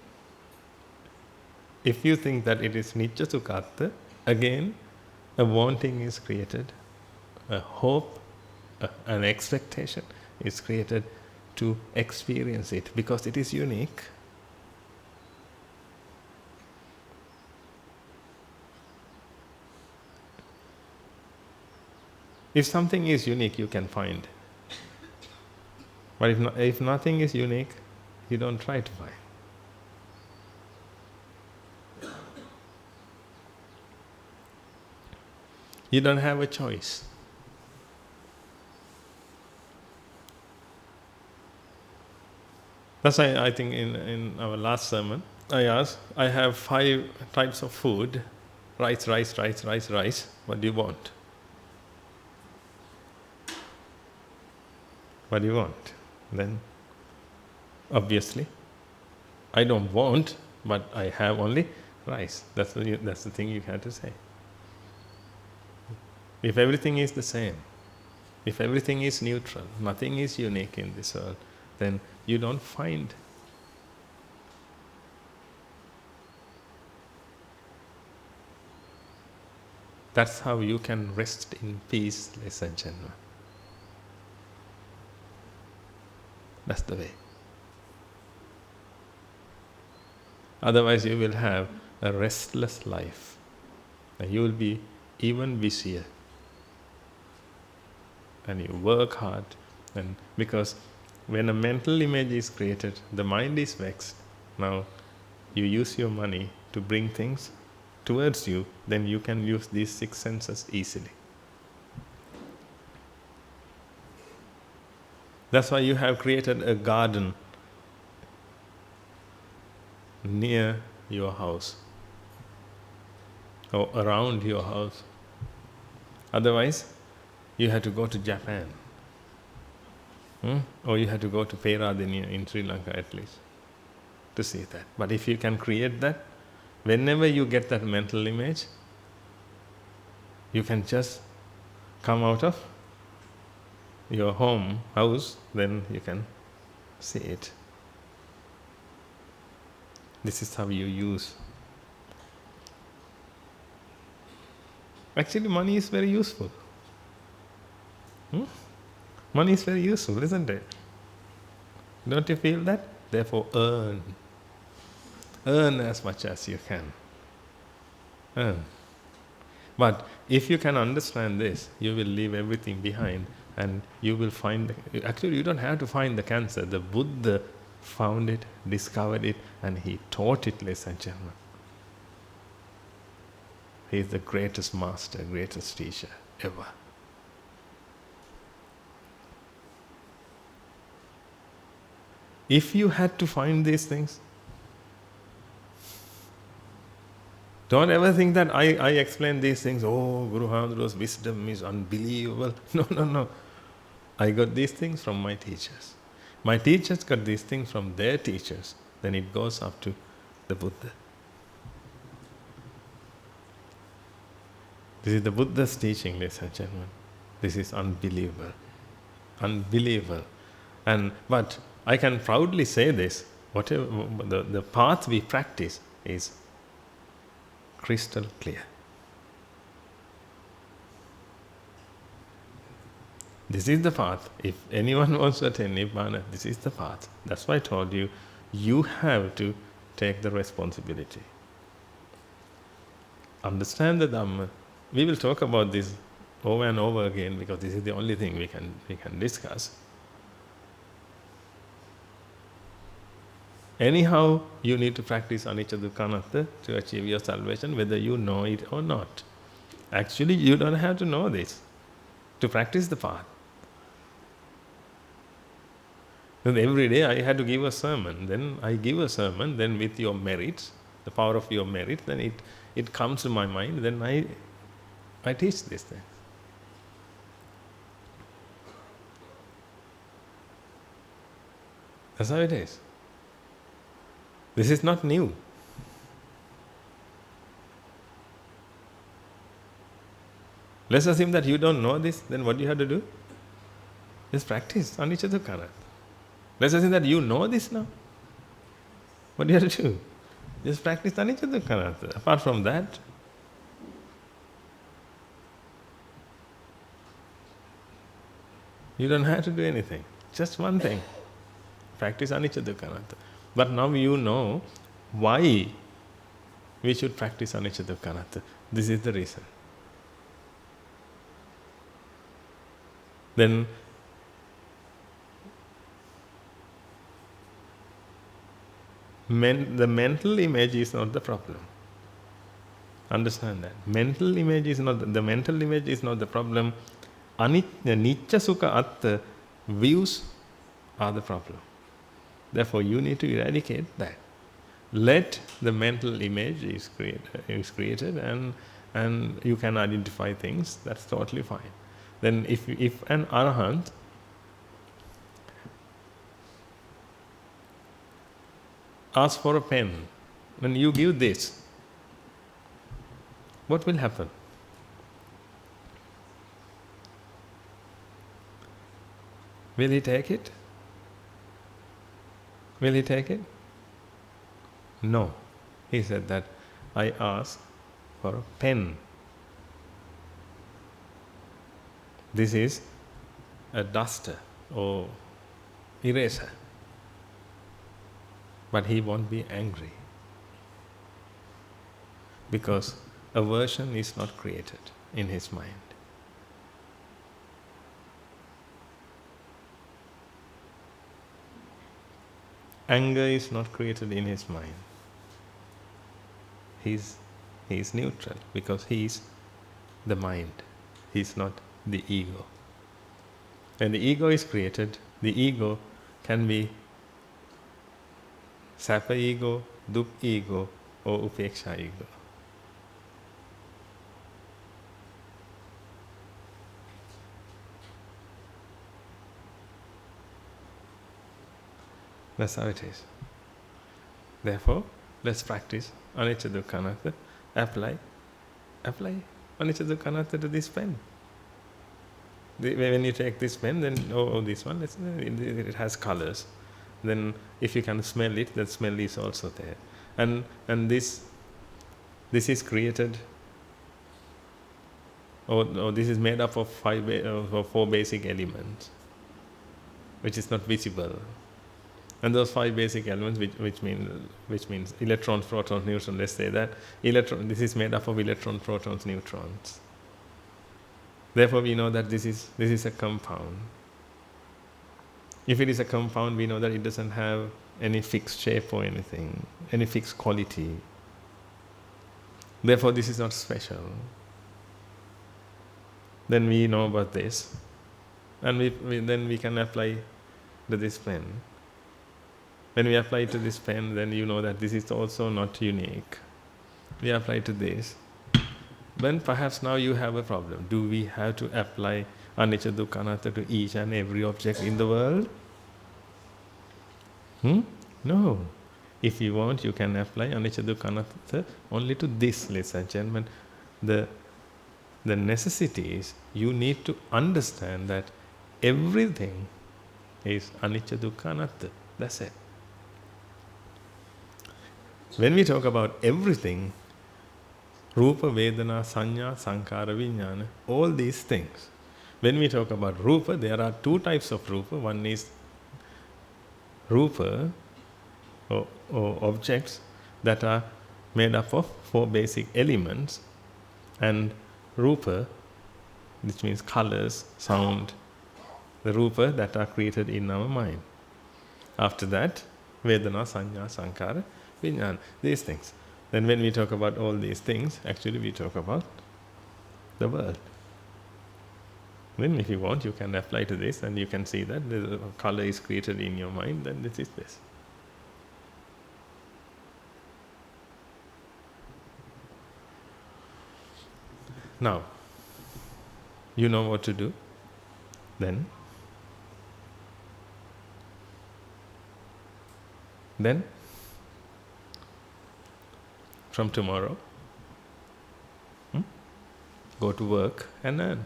S1: if you think that it is Nicca Sukhatta, again, a wanting is created, a hope, an expectation is created to experience it, because it is unique. If something is unique, you can find. But if nothing is unique, you don't try to find. You don't have a choice. That's why I think in our last sermon, I have 5 types of food. Rice. What do you want? What do you want? Then, obviously, I don't want, but I have only rice. That's the thing you have to say. If everything is the same, if everything is neutral, nothing is unique in this world, then you don't find. That's how you can rest in peace, ladies and gentlemen. That's the way. Otherwise, you will have a restless life, and you will be even busier. And you work hard, and because when a mental image is created, the mind is vexed. Now, you use your money to bring things towards you, then you can use these 6 senses easily. That's why you have created a garden near your house or around your house. Otherwise, you had to go to Japan. Or you had to go to Peradeniya in Sri Lanka at least to see that. But if you can create that, whenever you get that mental image, you can just come out of your house, then you can see it. This is how you use. Actually, money is very useful. Money is very useful, isn't it? Don't you feel that? Therefore, earn. Earn as much as you can. Earn. But if you can understand this, you will leave everything behind and you will find... Actually, you don't have to find the cancer. The Buddha found it, discovered it, and he taught it, ladies and gentlemen. He is the greatest master, greatest teacher ever. If you had to find these things, don't ever think that I explain these things, oh, Guru Hamda's wisdom is unbelievable. No. I got these things from my teachers. My teachers got these things from their teachers. Then it goes up to the Buddha. This is the Buddha's teaching, ladies and gentlemen. This is unbelievable. Unbelievable. But I can proudly say this, whatever the path we practice is crystal clear. This is the path. If anyone wants to attain Nibbana, this is the path. That's why I told you, you have to take the responsibility. Understand the Dhamma. We will talk about this over and over again because this is the only thing we can discuss. Anyhow, you need to practice anicca dukkha anatta to achieve your salvation, whether you know it or not. Actually, you don't have to know this to practice the path. And every day I had to give a sermon. Then I give a sermon, then with your merits, the power of your merit, then it comes to my mind, then I teach this thing. That's how it is. This is not new. Let's assume that you don't know this, then what do you have to do? Just practice anicca dukkha anatta. Let's assume that you know this now. What do you have to do? Just practice anicca dukkha anatta. Apart from that, you don't have to do anything. Just one thing. Practice anicca dukkha anatta. But now you know why we should practice anicca dukkha anatta. This is the reason. Then the mental image is not the problem. Understand that. Mental image is not the mental image is not the problem. Nicca sukha atta views are the problem. Therefore, you need to eradicate that. Let the mental image is created, and you can identify things. That's totally fine. Then, if an arahant asks for a pen, when you give this, what will happen? Will he take it? Will he take it? No. He said that I ask for a pen. This is a duster or eraser. But he won't be angry. Because aversion is not created in his mind. Anger is not created in his mind. He is neutral because he is the mind. He is not the ego. When the ego is created, the ego can be Sapa ego, Duk ego, or Upeksha ego. That's how it is. Therefore, let's practice anicca dukkha anatta. Apply anicca dukkha anatta to this pen. When you take this pen, then this one, it has colors. Then, if you can smell it, that smell is also there. And this is created, or this is made up of 4 basic elements, which is not visible. And those 5 basic elements, which means electrons, protons, neutrons. Let's say that this is made up of electrons, protons, neutrons. Therefore, we know that this is a compound. If it is a compound, we know that it doesn't have any fixed shape or anything, any fixed quality. Therefore, this is not special. Then we know about this, and then we can apply to this pen. When we apply to this pen, then you know that this is also not unique. We apply to this. Then perhaps now you have a problem. Do we have to apply anicca dukkha anatta to each and every object in the world? No. If you want, you can apply anicca dukkha anatta only to this, ladies and gentlemen. The necessity is you need to understand that everything is anicca dukkha anatta. That's it. When we talk about everything, Rupa, Vedana, Sanya, Sankhara, Vijnana, all these things. When we talk about Rupa, there are two types of Rupa. One is Rupa, or objects that are made up of 4 basic elements, and Rupa, which means colors, sound, the Rupa that are created in our mind. After that, Vedana, Sanya, Sankhara, Vijnana, these things. Then when we talk about all these things, actually we talk about the world. Then if you want, you can apply to this and you can see that the color is created in your mind, then this is this. Now, you know what to do. Then from tomorrow, go to work and earn.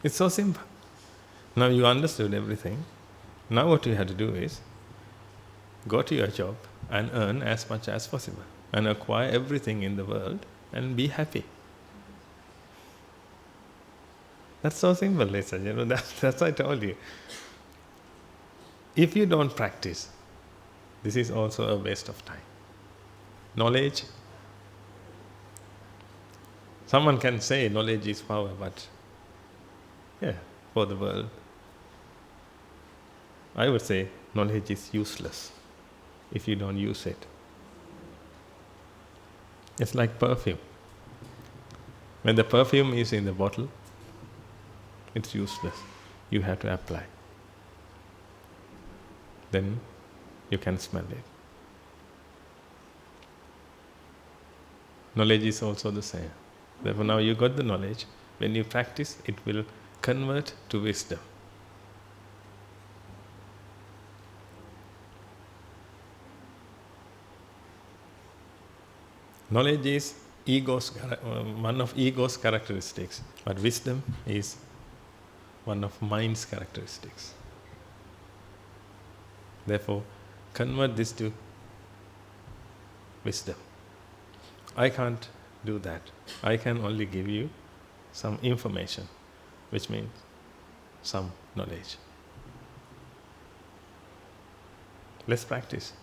S1: It's so simple. Now you understood everything. Now what you have to do is go to your job and earn as much as possible and acquire everything in the world and be happy. That's so simple, Lisa. That's what I told you. If you don't practice, this is also a waste of time. Knowledge, someone can say knowledge is power, but for the world, I would say knowledge is useless if you don't use it. It's like perfume. When the perfume is in the bottle, it's useless. You have to apply. Then you can smell it. Knowledge is also the same. Therefore now you got the knowledge. When you practice, it will convert to wisdom. Knowledge is one of ego's characteristics, but wisdom is one of mind's characteristics. Therefore, convert this to wisdom. I can't do that. I can only give you some information, which means some knowledge. Let's practice.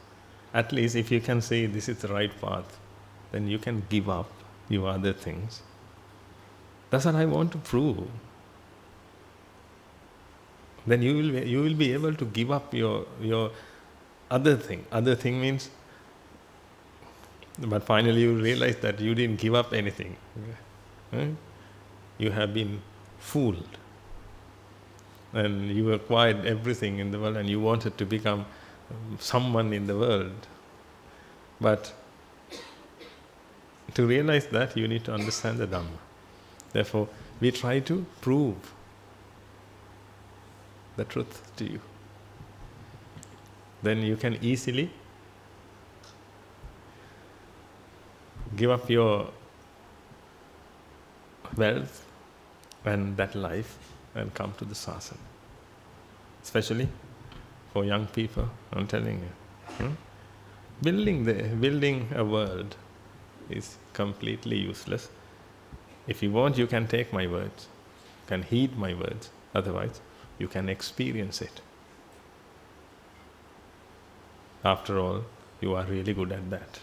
S1: At least if you can say this is the right path, then you can give up your other things. That's what I want to prove. Then you will be able to give up your other thing. Other thing means, but finally you realize that you didn't give up anything. You have been fooled. And you acquired everything in the world and you wanted to become someone in the world. But to realize that, you need to understand the Dhamma. Therefore, we try to prove the truth to you. Then you can easily give up your wealth and that life and come to the sasana. Especially for young people, I'm telling you. Building a world is completely useless. If you want, you can take my words, you can heed my words. Otherwise, you can experience it. After all, you are really good at that.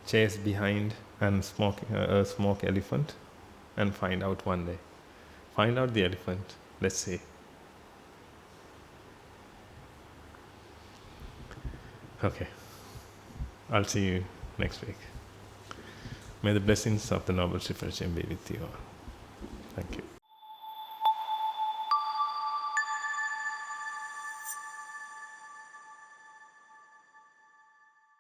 S1: Chase behind and smoke elephant and find out one day. Find out the elephant, let's see. Okay, I'll see you next week. May the blessings of the Noble Sri be with you all. Thank you.